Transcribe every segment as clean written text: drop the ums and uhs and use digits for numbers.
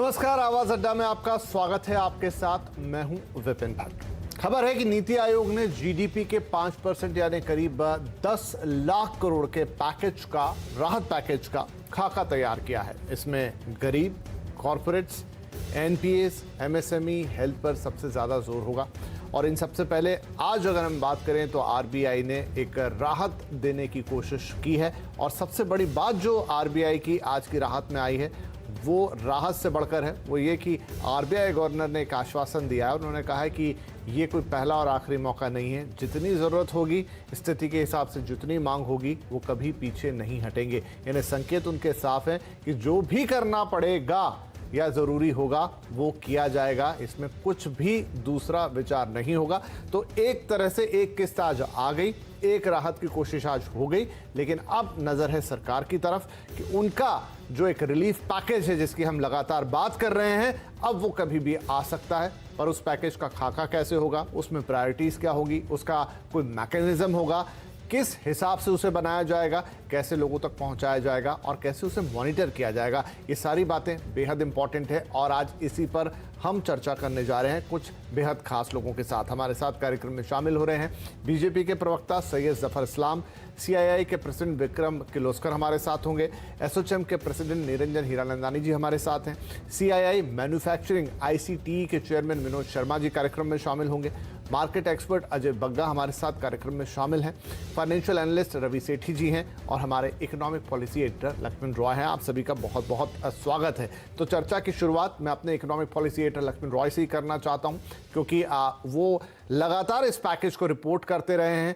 नमस्कार, आवाज अड्डा में आपका स्वागत है। आपके साथ मैं हूं विपिन भट्ट। खबर है कि नीति आयोग ने जीडीपी के 5% यानी करीब 10 लाख करोड़ के पैकेज का, राहत पैकेज का खाका तैयार किया है। इसमें गरीब, कॉरपोरेट्स, एनपीएस, एमएसएमई, हेल्थ पर सबसे ज्यादा जोर होगा। और इन सबसे पहले आज अगर हम बात करें तो आरबीआई ने एक राहत देने की कोशिश की है। और सबसे बड़ी बात जो आरबीआई की आज की राहत में आई है वो राहत से बढ़कर है, वो ये कि आरबीआई गवर्नर ने एक आश्वासन दिया है। उन्होंने कहा है कि ये कोई पहला और आखिरी मौका नहीं है, जितनी ज़रूरत होगी, स्थिति के हिसाब से जितनी मांग होगी, वो कभी पीछे नहीं हटेंगे। यानी संकेत उनके साफ हैं कि जो भी करना पड़ेगा या ज़रूरी होगा वो किया जाएगा, इसमें कुछ भी दूसरा विचार नहीं होगा। तो एक तरह से एक किस्त आज आ गई, एक राहत की कोशिश आज हो गई, लेकिन अब नज़र है सरकार की तरफ कि उनका जो एक रिलीफ पैकेज है जिसकी हम लगातार बात कर रहे हैं, अब वो कभी भी आ सकता है। पर उस पैकेज का खाका कैसे होगा, उसमें प्रायोरिटीज़ क्या होगी, उसका कोई मैकेनिज्म होगा, किस हिसाब से उसे बनाया जाएगा, कैसे लोगों तक पहुंचाया जाएगा और कैसे उसे मॉनिटर किया जाएगा, ये सारी बातें बेहद इंपॉर्टेंट है। और आज इसी पर हम चर्चा करने जा रहे हैं कुछ बेहद खास लोगों के साथ। हमारे साथ कार्यक्रम में शामिल हो रहे हैं बीजेपी के प्रवक्ता सैयद जफर इस्लाम, सीआईआई के प्रेसिडेंट विक्रम किर्लोस्कर हमारे साथ होंगे, एसोचैम के प्रेसिडेंट निरंजन हीरानंदानी जी हमारे साथ हैं, सीआईआई मैन्युफैक्चरिंग आईसीटी के चेयरमैन विनोद शर्मा जी कार्यक्रम में शामिल होंगे, मार्केट एक्सपर्ट अजय बग्गा हमारे साथ कार्यक्रम में शामिल हैं, फाइनेंशियल एनालिस्ट रवि सेठी जी हैं और हमारे economic policy editor Laxman Roy हैं। आप सभी का बहुत बहुत स्वागत है। तो चर्चा की शुरुआत मैं अपने economic policy editor Laxman Roy से ही करना चाहता हूं, क्योंकि वो लगातार इस पैकेज को रिपोर्ट करते रहे हैं,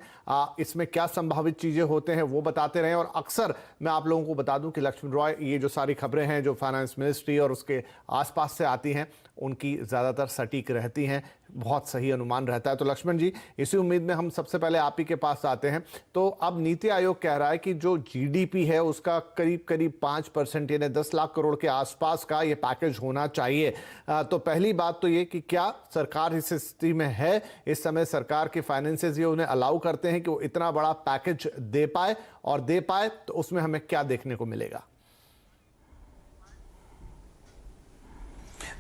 इसमें क्या संभावित चीज़ें होते हैं वो बताते रहे हैं। और अक्सर मैं आप लोगों को बता दूं कि लक्ष्मण रॉय ये जो सारी खबरें हैं जो फाइनेंस मिनिस्ट्री और उसके आसपास से आती हैं उनकी ज़्यादातर सटीक रहती हैं, बहुत सही अनुमान रहता है। तो लक्ष्मण जी, इसी उम्मीद में हम सबसे पहले आप ही के पास आते हैं। तो अब नीति आयोग कह रहा है कि जो जीडीपी है उसका करीब करीब 5% यानी 10 लाख करोड़ के आसपास का ये पैकेज होना चाहिए। तो पहली बात तो ये कि क्या सरकार इस स्थिति में है, इस समय सरकार के फाइनेंसेस ये उन्हें अलाउ करते हैं कि वो इतना बड़ा पैकेज दे पाए, और दे पाए तो उसमें हमें क्या देखने को मिलेगा?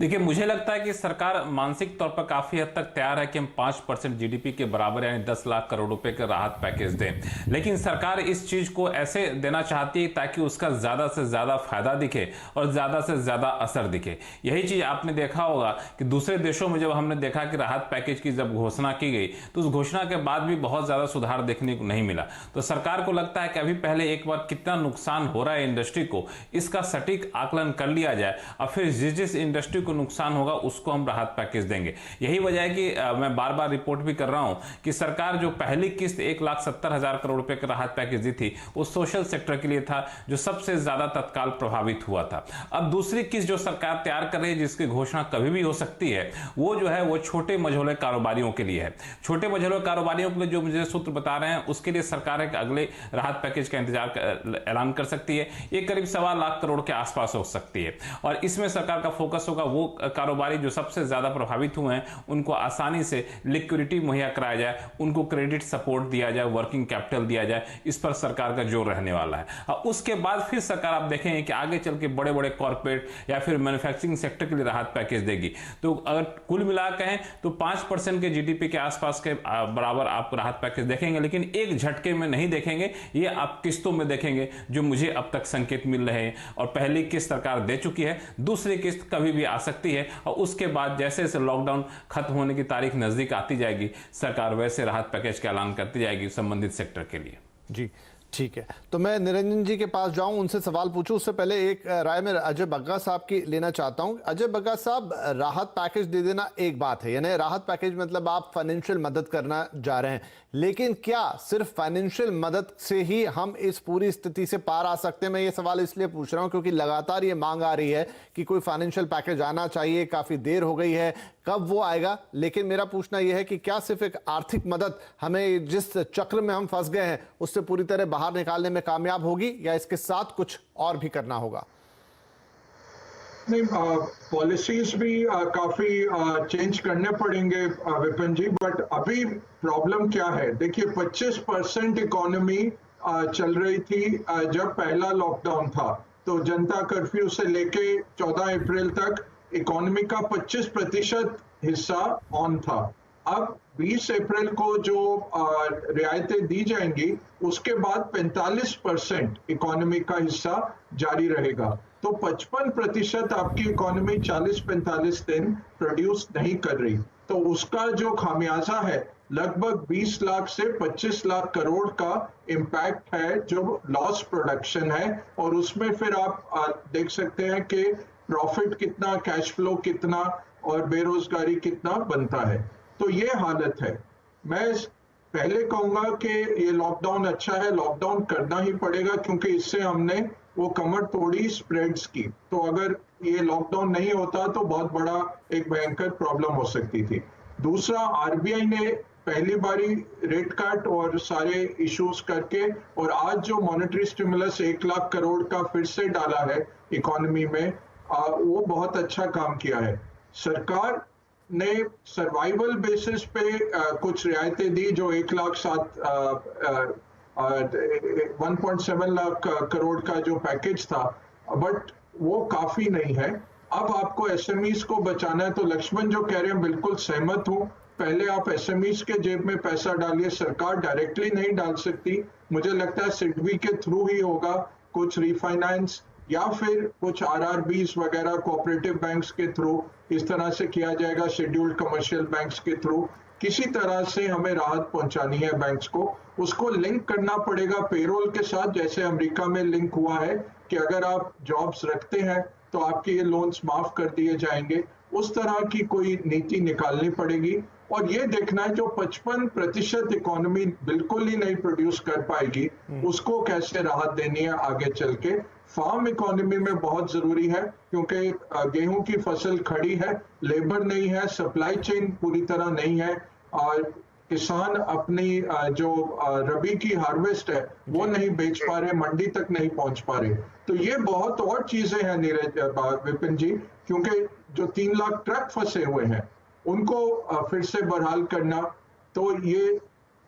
देखिए, मुझे लगता है कि सरकार मानसिक तौर पर काफी हद तक तैयार है कि हम 5% जीडीपी के बराबर यानी 10 लाख करोड़ रुपए का राहत पैकेज दें। लेकिन सरकार इस चीज को ऐसे देना चाहती है ताकि उसका ज्यादा से ज्यादा फायदा दिखे और ज्यादा से ज्यादा असर दिखे। यही चीज आपने देखा होगा कि दूसरे देशों में जब हमने देखा कि राहत पैकेज की जब घोषणा की गई तो उस घोषणा के बाद भी बहुत ज्यादा सुधार देखने को नहीं मिला। तो सरकार को लगता है कि अभी पहले एक बार कितना नुकसान हो रहा है इंडस्ट्री को, इसका सटीक आकलन कर लिया जाए और फिर जिस इंडस्ट्री को नुकसान होगा उसको हम राहत पैकेज देंगे। यही वजह है कि मैं बार बार रिपोर्ट भी कर रहा हूं कि सरकार जो पहली किस्त 1,70,000 करोड़ रुपए का राहत पैकेज दी थी वो सोशल सेक्टर के लिए था, जो सबसे ज्यादा तत्काल प्रभावित हुआ था। अब दूसरी किस्त जो सरकार तैयार कर रही है जिसकी घोषणा कभी भी हो सकती है, वो जो है वो छोटे मझोले कारोबारियों के लिए है। छोटे मझोले कारोबारियों के लिए जो मुझे सूत्र बता रहे हैं उसके लिए सरकार एक अगले राहत पैकेज का इंतजार ऐलान कर सकती है। ये करीब 1.25 लाख करोड़ के आसपास हो सकती है और इसमें सरकार का फोकस होगा वो कारोबारी जो सबसे ज्यादा प्रभावित हुए हैं उनको आसानी से लिक्विडिटी मुहैया कराया जाए, उनको क्रेडिट सपोर्ट दिया जाए, वर्किंग कैपिटल दिया जाए, इस पर सरकार का जोर रहने वाला है। और उसके बाद फिर सरकार आप देखेंगे कि आगे चल के बड़े बड़े कॉर्पोरेट या फिर मैन्युफैक्चरिंग सेक्टर के लिए राहत पैकेज देगी। तो अगर कुल मिला कहें तो 5% के जीडीपी के आसपास के बराबर आप राहत पैकेज देखेंगे, लेकिन एक झटके में नहीं देखेंगे, ये आप किस्तों में देखेंगे जो मुझे अब तक संकेत मिल रहे हैं। और पहली किस्त सरकार दे चुकी है, दूसरी किस्त कभी भी आ सकती है और उसके बाद जैसे जैसे लॉकडाउन खत्म होने की तारीख नजदीक आती जाएगी सरकार वैसे राहत पैकेज का ऐलान करती जाएगी संबंधित सेक्टर के लिए। जी ठीक है, तो मैं निरंजन जी के पास जाऊं, उनसे सवाल पूछूं। उससे पहले एक राय में अजय बग्गा साहब की लेना चाहता हूं। अजय बग्गा साहब, राहत पैकेज दे देना एक बात है, यानी राहत पैकेज मतलब आप फाइनेंशियल मदद करना जा रहे हैं, लेकिन क्या सिर्फ फाइनेंशियल मदद से ही हम इस पूरी स्थिति से पार आ सकते हैं? मैं ये सवाल इसलिए पूछ रहा हूं क्योंकि लगातार ये मांग आ रही है कि कोई फाइनेंशियल पैकेज आना चाहिए, काफी देर हो गई है, कब वो आएगा? लेकिन मेरा पूछना यह है कि क्या सिर्फ एक आर्थिक मदद हमें जिस चक्र में हम फंस गए हैं उससे पूरी तरह बाहर निकालने में कामयाब होगी, या इसके साथ कुछ और भी करना होगा? नहीं, पॉलिसीज भी काफी चेंज करने पड़ेंगे विपिन जी, बट अभी प्रॉब्लम क्या है? देखिए, 25% इकोनॉमी चल रही थी जब पहला लॉकडाउन था, तो जनता कर्फ्यू से लेके 14 अप्रैल तक इकोनॉमी का 25% हिस्सा ऑन था। अब 20 अप्रैल को जो रियायतें दी जाएंगी उसके बाद 45% इकोनॉमी का हिस्सा जारी रहेगा। तो 55% आपकी इकोनॉमी 40-45 दिन प्रोड्यूस नहीं कर रही, तो उसका जो खामियाजा है लगभग 20 लाख से 25 लाख करोड़ का इम्पैक्ट है जो लॉस प्रोडक्शन है। और उसमें फिर आप देख सकते हैं कि प्रॉफिट कितना, कैश फ्लो कितना और बेरोजगारी कितना बनता है। तो ये हालत है। मैं पहले कहूंगा कि ये लॉकडाउन अच्छा है, लॉकडाउन करना ही पड़ेगा क्योंकि इससे हमने वो कमर तोड़ी स्प्रेड्स की। तो अगर ये लॉकडाउन नहीं होता तो बहुत बड़ा एक भयंकर प्रॉब्लम हो सकती थी। दूसरा, आरबीआई ने पहली बारी रेट कट और सारे इश्यूज करके और आज जो मॉनेटरी स्टिमुलस 1 लाख करोड़ का फिर से डाला है इकोनॉमी में, वो बहुत अच्छा काम किया है। सरकार ने सर्वाइवल बेसिस पे कुछ रियायतें दी जो 1.7 लाख करोड़ का जो पैकेज था, बट वो काफी नहीं है। अब आपको एसएमईज को बचाना है। तो लक्ष्मण जो कह रहे हैं बिल्कुल सहमत हूं। पहले आप एसएमईज के जेब में पैसा डालिए, सरकार डायरेक्टली नहीं डाल सकती। मुझे लगता है सिडबी के थ्रू ही होगा, कुछ रिफाइनेंस या फिर कुछ आरआरबीज वगैरह कोऑपरेटिव बैंक्स के थ्रू इस तरह से किया जाएगा, शेड्यूल्ड कमर्शियल बैंक्स के थ्रू। किसी तरह से हमें राहत पहुंचानी है बैंक्स को, उसको लिंक करना पड़ेगा पेरोल के साथ, जैसे अमेरिका में लिंक हुआ है कि अगर आप जॉब्स रखते हैं तो आपके ये लोन्स माफ कर दिए जाएंगे। उस तरह की कोई नीति निकालनी पड़ेगी। और ये देखना है जो 55% इकोनॉमी बिल्कुल ही नहीं प्रोड्यूस कर पाएगी उसको कैसे राहत देनी है आगे चल के। फार्म इकोनॉमी में बहुत जरूरी है क्योंकि गेहूं की फसल खड़ी है, लेबर नहीं है, सप्लाई चेन पूरी तरह नहीं है और किसान अपनी जो रबी की हार्वेस्ट है वो नहीं बेच पा रहे, मंडी तक नहीं पहुंच पा रहे। तो ये बहुत और चीजें हैं नीरज विपिन जी, क्योंकि जो 3 लाख ट्रक फंसे हुए हैं उनको फिर से बहाल करना। तो ये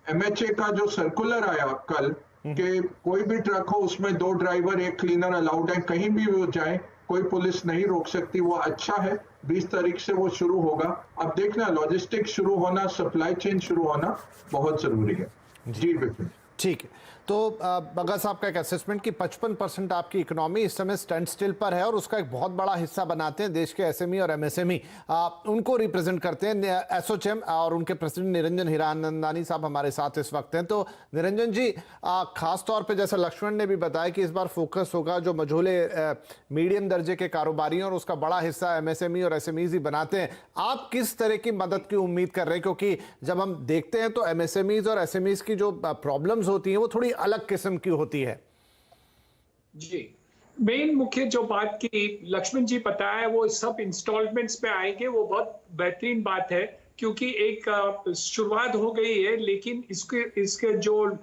एमएचए का जो सर्कुलर आया कल कि कोई भी ट्रक हो उसमें 2 ड्राइवर 1 क्लीनर अलाउड है, कहीं भी वो जाए कोई पुलिस नहीं रोक सकती, वो अच्छा है। 20 तारीख से वो शुरू होगा। अब देखना लॉजिस्टिक्स शुरू होना, सप्लाई चेन शुरू होना बहुत जरूरी है। जी बिल्कुल ठीक है। तो बगा साहब का एक असेसमेंट कि 55% आपकी इकोनॉमी इस समय स्टैंड स्टिल पर है और उसका एक बहुत बड़ा हिस्सा बनाते हैं देश के एसएमई और एमएसएमई, उनको रिप्रेजेंट करते हैं एसोचैम और उनके प्रेसिडेंट निरंजन हीरानंदानी साहब हमारे साथ इस वक्त हैं। तो निरंजन जी, खास तौर पे जैसा लक्ष्मण ने भी बताया कि इस बार फोकस होगा जो मझोले मीडियम दर्जे के कारोबारियों और उसका बड़ा हिस्सा एमएसएमई और एसएमईज ही बनाते हैं। आप किस तरह की मदद की उम्मीद कर रहे हैं, क्योंकि जब हम देखते हैं तो एमएसएमईज और एसएमईज की जो प्रॉब्लम्स होती हैं वो थोड़ी अलग किस्म की होती है। जी, मेन मुख्य जो बात की लक्ष्मण जी बताया वो सब इंस्टॉलमेंट्स पे आएंगे, वो बहुत बेहतरीन बात है क्योंकि एक शुरुआत हो गई है, लेकिन इसके जो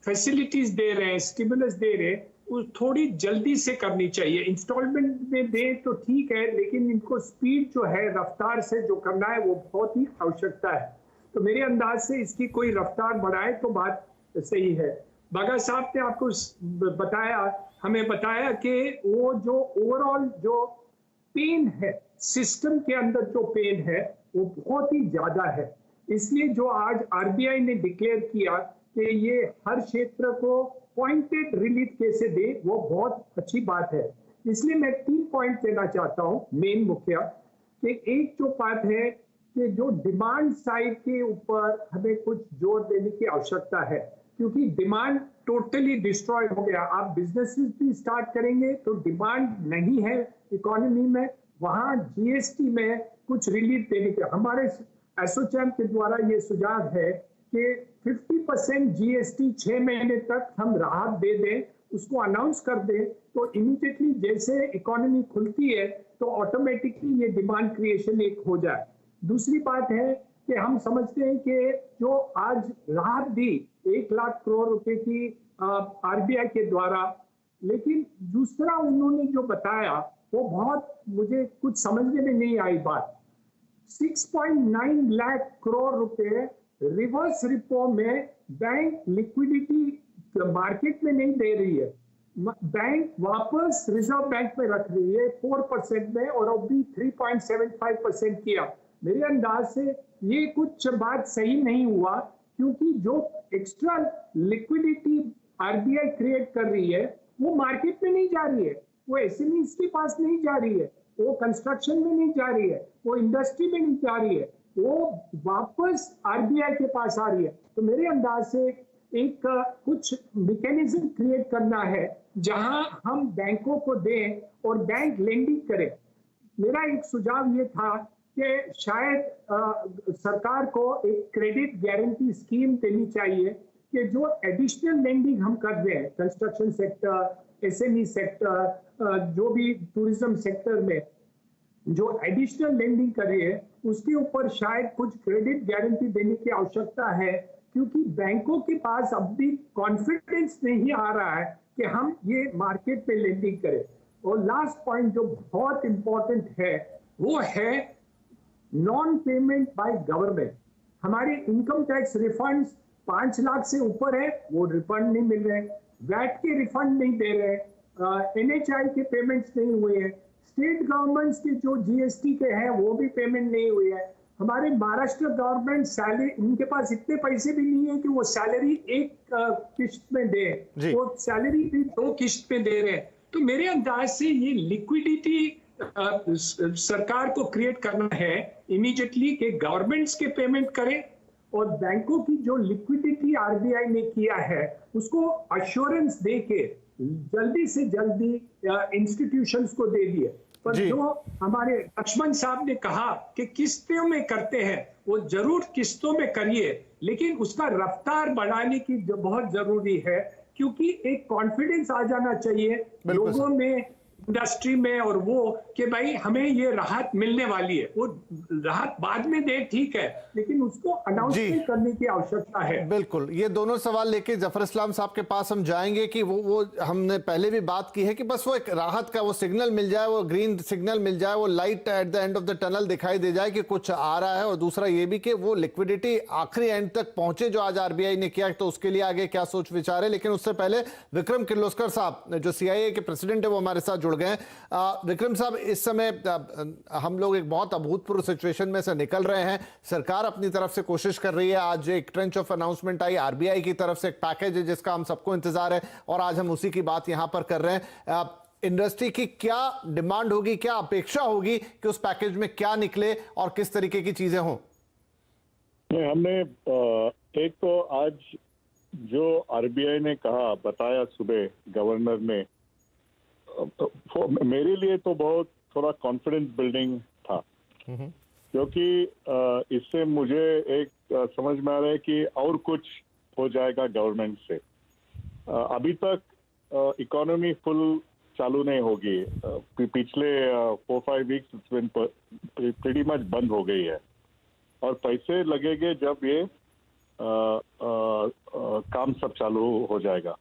फैसिलिटीज दे रहे हैं, स्टिमुलस दे रहे हैं, वो थोड़ी जल्दी से करनी चाहिए। इंस्टॉलमेंट में दे तो ठीक है, लेकिन इनको स्पीड जो है, रफ्तार से जो करना है वो बहुत ही आवश्यकता है। तो मेरे अंदाज से इसकी कोई रफ्तार बढ़ाए तो बात सही है। बागा साहब ने आपको बताया, हमें बताया कि वो जो ओवरऑल जो पेन है, सिस्टम के अंदर जो पेन है वो बहुत ही ज्यादा है। इसलिए जो आज आरबीआई ने डिक्लेयर किया कि ये हर क्षेत्र को पॉइंटेड रिलीफ कैसे दे, वो बहुत अच्छी बात है। इसलिए मैं 3 पॉइंट देना चाहता हूँ मेन मुख्य, कि एक जो बात है कि जो डिमांड साइड के ऊपर हमें कुछ जोर देने की आवश्यकता है, क्योंकि डिमांड टोटली डिस्ट्रॉय हो गया। आप बिजनेसेस भी स्टार्ट करेंगे तो डिमांड नहीं है इकोनॉमी में, वहां जीएसटी में कुछ रिलीफ देने के हमारे एसोचैम के द्वारा ये सुझाव है कि 50% जीएसटी 6 महीने तक हम राहत दे दें, उसको अनाउंस कर दें, तो इमीडिएटली जैसे इकोनॉमी खुलती है तो ऑटोमेटिकली ये डिमांड क्रिएशन एक हो जाए। दूसरी बात है कि हम समझते हैं कि जो आज राहत दी 1 लाख करोड़ रुपए की आरबीआई के द्वारा, लेकिन दूसरा उन्होंने जो बताया वो बहुत मुझे कुछ समझने में नहीं आई बात। 6.9 लाख करोड़ रुपए रिवर्स रिपो में बैंक लिक्विडिटी मार्केट में नहीं दे रही है। बैंक वापस रिजर्व बैंक में रख रही है 4% में, और अभी 3.75% किया। मेरे अंदाज से ये कुछ बात सही नहीं हुआ, क्योंकि जो एक्स्ट्रा लिक्विडिटी आरबीआई क्रिएट कर रही है वो मार्केट में नहीं जा रही है, वो एसएमईज के पास नहीं जा रही है, वो कंस्ट्रक्शन में नहीं जा रही है, वो इंडस्ट्री में नहीं जा रही है, वो वापस आरबीआई के पास आ रही है। तो मेरे अंदाज से एक कुछ मैकेनिज्म क्रिएट करना है जहां हम बैंकों को दें और बैंक लेंडिंग करें। मेरा एक सुझाव ये था कि शायद सरकार को एक क्रेडिट गारंटी स्कीम देनी चाहिए कि जो एडिशनल लेंडिंग हम कर रहे हैं कंस्ट्रक्शन सेक्टर, एसएमई सेक्टर, जो भी टूरिज्म सेक्टर में जो एडिशनल लेंडिंग कर रही है उसके ऊपर शायद कुछ क्रेडिट गारंटी देने की आवश्यकता है, क्योंकि बैंकों के पास अब भी कॉन्फिडेंस नहीं आ रहा है कि हम ये मार्केट में लेंडिंग करें। और लास्ट पॉइंट जो बहुत इंपॉर्टेंट है वो है नॉन पेमेंट बाय गवर्नमेंट। हमारे इनकम टैक्स रिफंड्स 5 लाख से ऊपर है वो रिफंड नहीं मिल रहे, वैट के रिफंड नहीं दे रहे, एनएचआई के पेमेंट्स नहीं हुए हैं, स्टेट गवर्नमेंट्स के जो जीएसटी के हैं वो भी पेमेंट नहीं हुई है। हमारे महाराष्ट्र गवर्नमेंट सैलरी, उनके पास इतने पैसे भी नहीं है कि वो सैलरी एक किश्त में दे, वो सैलरी भी 2 किश्त में दे रहे हैं। तो मेरे अंदाज से ये लिक्विडिटी सरकार को क्रिएट करना है इमीडिएटली कि गवर्नमेंट्स के पेमेंट करें, और बैंकों की जो लिक्विडिटी आरबीआई ने किया है उसको अश्योरेंस दे के जल्दी से जल्दी इंस्टीट्यूशंस को दे दिए। पर जो हमारे लक्ष्मण साहब ने कहा कि किस्तों में करते हैं, वो जरूर किस्तों में करिए, लेकिन उसका रफ्तार बढ़ाने की जो बहुत जरूरी है, क्योंकि एक कॉन्फिडेंस आ जाना चाहिए लोगों में, इंडस्ट्री में, और वो कि भाई हमें ये राहत मिलने वाली है। वो राहत बाद में दे ठीक है, लेकिन उसको अनाउंसमेंट करने की आवश्यकता है। बिल्कुल, ये दोनों सवाल लेके जफर इस्लाम साहब के पास हम जाएंगे कि वो हमने पहले भी बात की है कि बस वो एक राहत का वो सिग्नल मिल जाए, वो ग्रीन सिग्नल मिल जाए, वो light at the end of the tunnel दिखाई दे जाए कि कुछ आ रहा है। और दूसरा ये भी कि वो लिक्विडिटी आखिरी एंड तक पहुंचे जो आज आरबीआई ने किया, तो उसके लिए आगे क्या सोच विचार है। लेकिन उससे पहले विक्रम किर्लोस्कर साहब जो सीआईए के प्रेसिडेंट है वो हमारे साथ जुड़ गए। विक्रम साहब, इस समय हम लोग एक बहुत अभूतपूर्व सिचुएशन में से निकल रहे हैं। सरकार अपनी तरफ से कोशिश कर रही है, आज एक trench of announcement I RBI की तरफ से, एक पैकेज है जिसका हम सबको इंतजार है, और आज हम उसी की बात यहां पर कर रहे हैं। इंडस्ट्री की क्या डिमांड होगी, क्या अपेक्षा होगी कि उस पैकेज में क्या निकले और किस तरीके की चीजें हों? हमने एक तो आज जो आरबीआई ने कहा, बताया सुबह गवर्नर ने, मेरे लिए तो बहुत थोड़ा कॉन्फिडेंस बिल्डिंग था, क्योंकि इससे मुझे एक समझ में आ रहा है कि और कुछ हो जाएगा गवर्नमेंट से। अभी तक इकोनॉमी फुल चालू नहीं होगी, पिछले 4-5 वीक्स प्रीटी मच बंद हो गई है, और पैसे लगेंगे जब ये काम सब चालू हो जाएगा।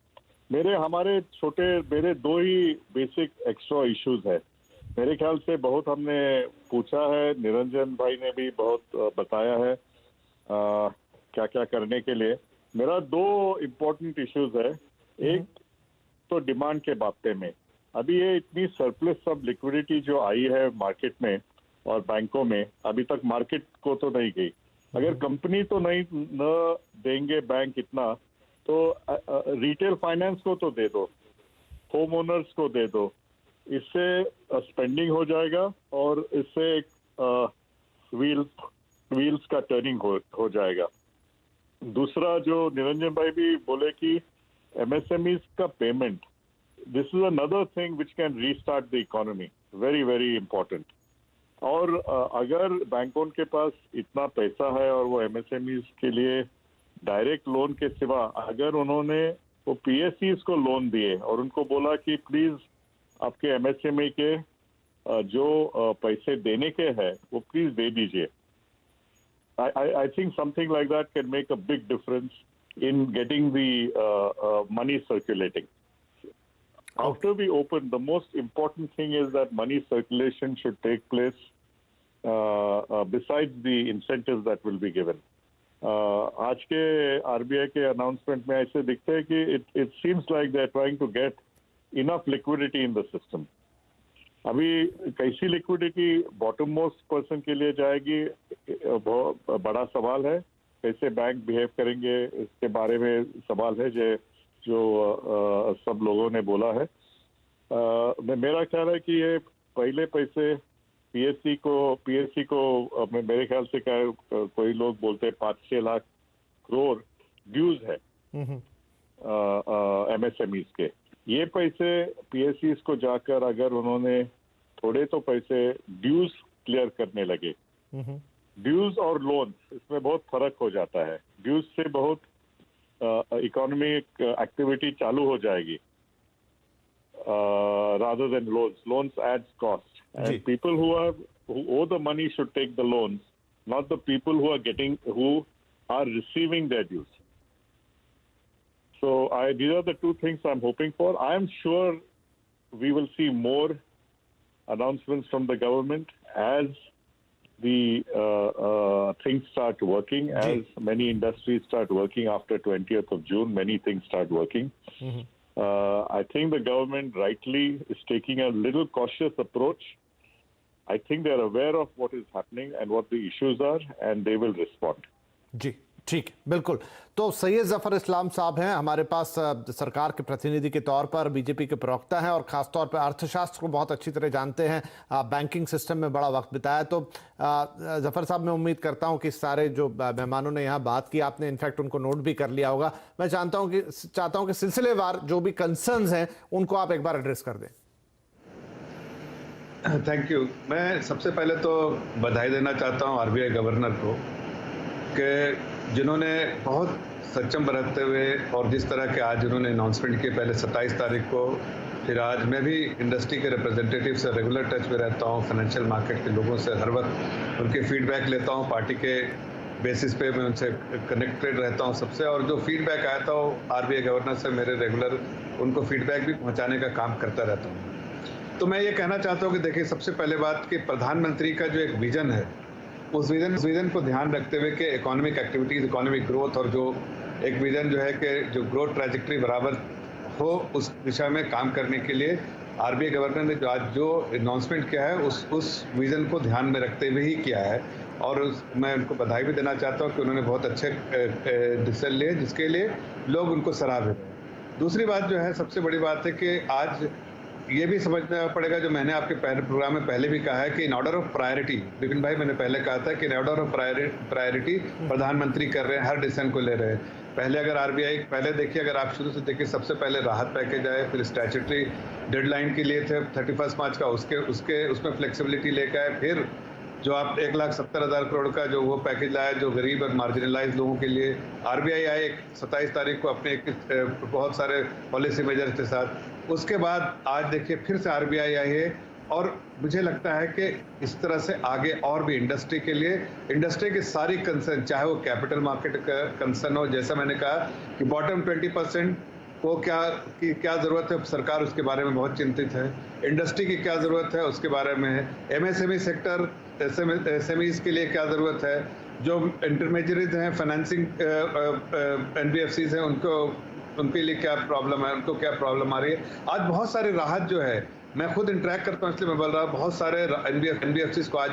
मेरे 2 ही बेसिक एक्स्ट्रा इश्यूज है। मेरे ख्याल से बहुत हमने पूछा है, निरंजन भाई ने भी बहुत बताया है क्या क्या करने के लिए। मेरा 2 इम्पोर्टेंट इश्यूज है। एक तो डिमांड के बाते में, अभी ये इतनी सरप्लस सब लिक्विडिटी जो आई है मार्केट में और बैंकों में, अभी तक मार्केट को तो नहीं गई। अगर कंपनी तो नहीं न देंगे बैंक इतना, तो रिटेल फाइनेंस को तो दे दो, होम ओनर्स को दे दो, इससे स्पेंडिंग हो जाएगा और इससे एक व्हील्स का टर्निंग हो जाएगा। दूसरा जो निरंजन भाई भी बोले कि एमएसएमईज का payment, this is another thing which can restart the economy, very very important. और अगर बैंकों के पास इतना पैसा है और वो एमएसएमईज के लिए डायरेक्ट लोन के सिवा अगर उन्होंने वो पीएसईज को लोन दिए और उनको बोला कि प्लीज आपके एमएसएमई के जो पैसे देने के हैं वो प्लीज दे दीजिए, I think something like that can make a big difference in getting the money circulating. After we open, the most important thing is that money circulation should take place besides the incentives that will be given. आज के RBI के announcement में ऐसे दिखते हैं कि it seems like they are trying to get enough liquidity in the system. अभी कैसी लिक्विडिटी बॉटम मोस्ट पर्सन के लिए जाएगी, बहुत बड़ा सवाल है. कैसे बैंक बिहेव करेंगे इसके बारे में सवाल है जो सब लोगों ने बोला है. मेरा ख्याल है कि ये पहले पैसे पीएससी को मेरे ख्याल से कोई लोग बोलते हैं 5-6 लाख करोड़ ड्यूज है एमएसएमईज के. ये पैसे पीएससी को जाकर अगर उन्होंने थोड़े तो पैसे ड्यूज क्लियर करने लगे. ड्यूज और लोन इसमें बहुत फर्क हो जाता है. ड्यूज से बहुत इकोनॉमिक एक्टिविटी चालू हो जाएगी rather than loans adds cost, and people who owe the money should take the loans, not the people who are receiving their dues. So these are the two things I'm hoping for. I am sure we will see more announcements from the government as the things start working, as many industries start working after 20th of June, many things start working. I think the government rightly is taking a little cautious approach. I think they are aware of what is happening and what the issues are, and they will respond. जी ठीक, बिल्कुल. तो सैयद जफर इस्लाम साहब हैं हमारे पास सरकार के प्रतिनिधि के तौर पर, बीजेपी के प्रवक्ता हैं और खासतौर पर अर्थशास्त्र को बहुत अच्छी तरह जानते हैं, बैंकिंग सिस्टम में बड़ा वक्त बिताया. तो जफर साहब, मैं उम्मीद करता हूं कि सारे जो मेहमानों ने यहाँ बात की आपने इनफैक्ट उनको नोट भी कर लिया होगा. मैं चाहता हूं कि सिलसिलेवार जो भी कंसर्न्स हैं उनको आप एक बार एड्रेस कर दें. Thank you. मैं सबसे पहले तो बधाई देना चाहता हूं आरबीआई गवर्नर को कि जिन्होंने बहुत सक्षम बरतते हुए और जिस तरह के आज उन्होंने अनाउंसमेंट किए, पहले 27 तारीख को, फिर आज मैं भी इंडस्ट्री के रिप्रेजेंटेटिव से रेगुलर टच में रहता हूं, फाइनेंशियल मार्केट के लोगों से हर वक्त उनके फीडबैक लेता हूं, पार्टी के बेसिस पे मैं उनसे कनेक्टेड रहता हूं सबसे, और जो फीडबैक आया था वो आरबीआई गवर्नर से मेरे रेगुलर उनको फीडबैक भी पहुँचाने का काम करता रहता हूँ. तो मैं ये कहना चाहता हूँ कि देखिए, सबसे पहले बात कि प्रधानमंत्री का जो एक विजन है, उस विजन को ध्यान रखते हुए कि इकोनॉमिक एक्टिविटीज, इकोनॉमिक ग्रोथ, और जो एक विजन जो है कि जो ग्रोथ ट्रैजेक्टरी बराबर हो, उस दिशा में काम करने के लिए आरबीआई गवर्नर ने जो अनाउंसमेंट किया है उस विजन को ध्यान में रखते हुए ही किया है. और मैं उनको बधाई भी देना चाहता हूँ कि उन्होंने बहुत अच्छे डिसीजन लिए, जिसके लिए लोग उनको सराह रहे हैं. दूसरी बात जो है, सबसे बड़ी बात है कि आज ये भी समझना पड़ेगा, जो मैंने आपके प्रोग्राम में पहले भी कहा है कि in order of priority, Vipin भाई मैंने पहले कहा था कि इन ऑर्डर ऑफ प्रायोरिटी प्रधानमंत्री कर रहे हैं, हर डिसीजन को ले रहे हैं. पहले अगर आरबीआई, पहले देखिए, अगर आप शुरू से देखिए, सबसे पहले राहत पैकेज आए, फिर स्टैट्यूटरी डेडलाइन के लिए थे 31 मार्च का, उसमें फ्लेक्सिबिलिटी लेकर आए, फिर जो आप 1,70,000 करोड़ का जो वो पैकेज लाया जो गरीब और मार्जिनलाइज लोगों के लिए. आरबीआई आए 27 तारीख को अपने बहुत सारे पॉलिसी मेजर्स के साथ. उसके बाद आज देखिए फिर से आरबीआई आई है, और मुझे लगता है कि इस तरह से आगे और भी इंडस्ट्री के लिए, इंडस्ट्री की सारी कंसर्न, चाहे वो कैपिटल मार्केट का कंसर्न हो, जैसा मैंने कहा कि बॉटम 20% को क्या ज़रूरत है, सरकार उसके बारे में बहुत चिंतित है. इंडस्ट्री की क्या ज़रूरत है उसके बारे में है. एमएसएमई सेक्टर, एसएमईज के लिए क्या ज़रूरत है, जो इंटरमीडिएट हैं, फाइनेंसिंग एनबीएफसीज हैं, उनके लिए क्या प्रॉब्लम है, उनको क्या प्रॉब्लम आ रही है. आज बहुत सारी राहत जो है, मैं खुद इंटरेक्ट करता हूँ इसलिए मैं बोल रहा हूँ, बहुत सारे एनबीएफसीज को आज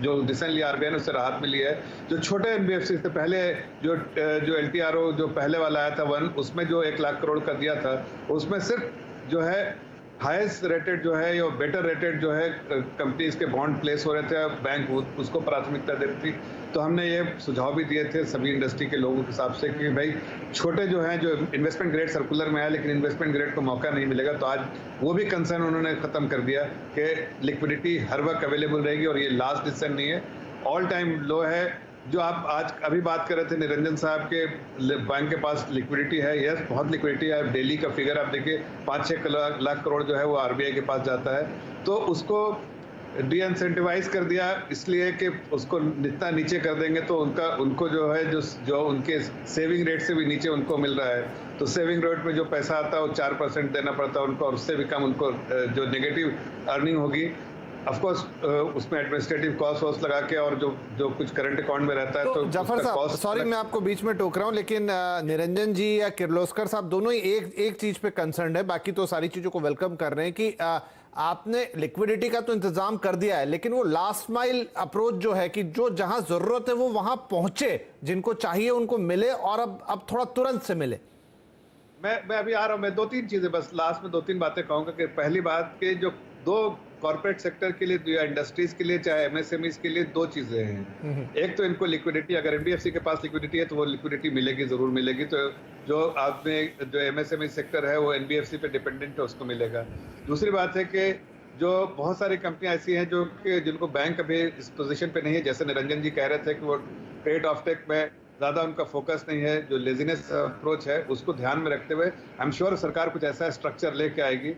जो रिसेंटली आरबीआई ने उससे राहत मिली है. जो छोटे एनबीएफसीज थे, पहले जो एलटीआरओ जो पहले वाला आया था 1, उसमें जो 1 लाख करोड़ का दिया था, उसमें सिर्फ जो है हाईएस्ट रेटेड जो है या बेटर रेटेड जो है कंपनीज के बॉन्ड प्लेस हो रहे थे, बैंक उसको प्राथमिकता देती थी. तो हमने ये सुझाव भी दिए थे सभी इंडस्ट्री के लोगों के हिसाब से कि भाई छोटे जो हैं, जो इन्वेस्टमेंट ग्रेड सर्कुलर में है लेकिन इन्वेस्टमेंट ग्रेड को मौका नहीं मिलेगा, तो आज वो भी कंसर्न उन्होंने खत्म कर दिया कि लिक्विडिटी हर वक्त अवेलेबल रहेगी, और ये लास्ट डिसीजन नहीं है, ऑल टाइम लो है. जो आप आज अभी बात कर रहे थे निरंजन साहब के, बैंक के पास लिक्विडिटी है, यस बहुत लिक्विडिटी है. डेली का फिगर आप देखिए 5-6 लाख करोड़ जो है वो आरबीआई के पास जाता है. तो उसको डी-इंसेंटिवाइज कर दिया इसलिए कि उसको जितना नीचे कर देंगे तो उनको जो है जो उनके सेविंग रेट से भी नीचे उनको मिल रहा है. तो सेविंग रेट में जो पैसा आता है वो 4% देना पड़ता है उनको, और उससे भी कम उनको जो नेगेटिव अर्निंग होगी. ऑफकोर्स उसमें एडमिनिस्ट्रेटिव कॉस्ट लगा के और जो कुछ करंट अकाउंट में रहता है तो जाफर साहब, सॉरी मैं आपको बीच में टोक रहा हूं, लेकिन निरंजन जी या किर्लोस्कर साहब दोनों ही एक चीज पे कंसर्न है, बाकी तो सारी चीजों को वेलकम कर रहे हैं कि आपने लिक्विडिटी का तो इंतजाम कर दिया है, लेकिन वो लास्ट माइल अप्रोच जो है कि जो जहां जरूरत है वो वहां पहुंचे, जिनको चाहिए उनको मिले और अब थोड़ा तुरंत से मिले। मैं अभी आ रहा हूं, मैं 2-3 चीजें बस लास्ट में 2-3 बातें कहूंगा कि पहली बात के जो दो कॉर्पोरेट सेक्टर के लिए या इंडस्ट्रीज के लिए चाहे एमएसएमईज के लिए दो चीजें हैं। एक तो इनको लिक्विडिटी, अगर एनबीएफसी के पास लिक्विडिटी है तो वो लिक्विडिटी मिलेगी, जरूर मिलेगी। तो जो आपने जो एमएसएमई सेक्टर है वो एनबीएफसी पे डिपेंडेंट है, उसको मिलेगा। दूसरी बात है कि जो बहुत सारी कंपनियां ऐसी हैं जो कि जिनको बैंक अभी इस पोजीशन पे नहीं है, जैसे निरंजन जी कह रहे थे कि वो ट्रेड ऑफटेक में ज्यादा उनका फोकस नहीं है, जो लेजीनेस अप्रोच है उसको ध्यान में रखते हुए आई एम श्योर सरकार कुछ ऐसा स्ट्रक्चर लेके आएगी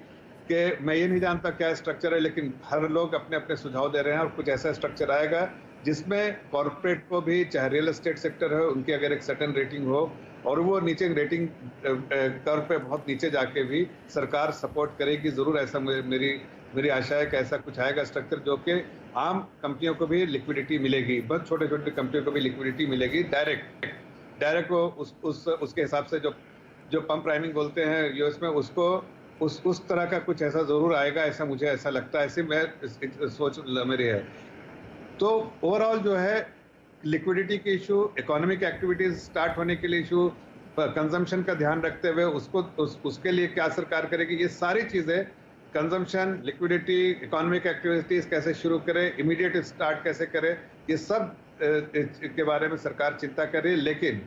कि मैं ये नहीं जानता क्या स्ट्रक्चर है, लेकिन हर लोग अपने अपने सुझाव दे रहे हैं और कुछ ऐसा स्ट्रक्चर आएगा जिसमें कॉर्पोरेट को भी, चाहे रियल एस्टेट सेक्टर है, उनकी अगर एक सर्टेन रेटिंग हो और वो नीचे रेटिंग कर्व पे बहुत नीचे जाके भी सरकार सपोर्ट करेगी जरूर। ऐसा मेरी आशा है कि ऐसा कुछ आएगा स्ट्रक्चर जो कि आम कंपनियों को भी लिक्विडिटी मिलेगी, बहुत छोटे छोटे कंपनियों को भी लिक्विडिटी मिलेगी डायरेक्ट वो उसके हिसाब से जो पंप प्राइमिंग बोलते हैं यूएस में, उसको उस तरह का कुछ ऐसा जरूर आएगा, ऐसा मुझे ऐसा लगता है, ऐसे मैं सोच मेरी है। तो ओवरऑल जो है लिक्विडिटी के इशू, इकोनॉमिक एक्टिविटीज स्टार्ट होने के लिए इशू, कंजम्पशन का ध्यान रखते हुए उसके लिए क्या सरकार करेगी, ये सारी चीजें कंजम्पशन, लिक्विडिटी, इकोनॉमिक एक्टिविटीज कैसे शुरू करे, इमीडिएट स्टार्ट कैसे करे, ये सब के बारे में सरकार चिंता कर रही है। लेकिन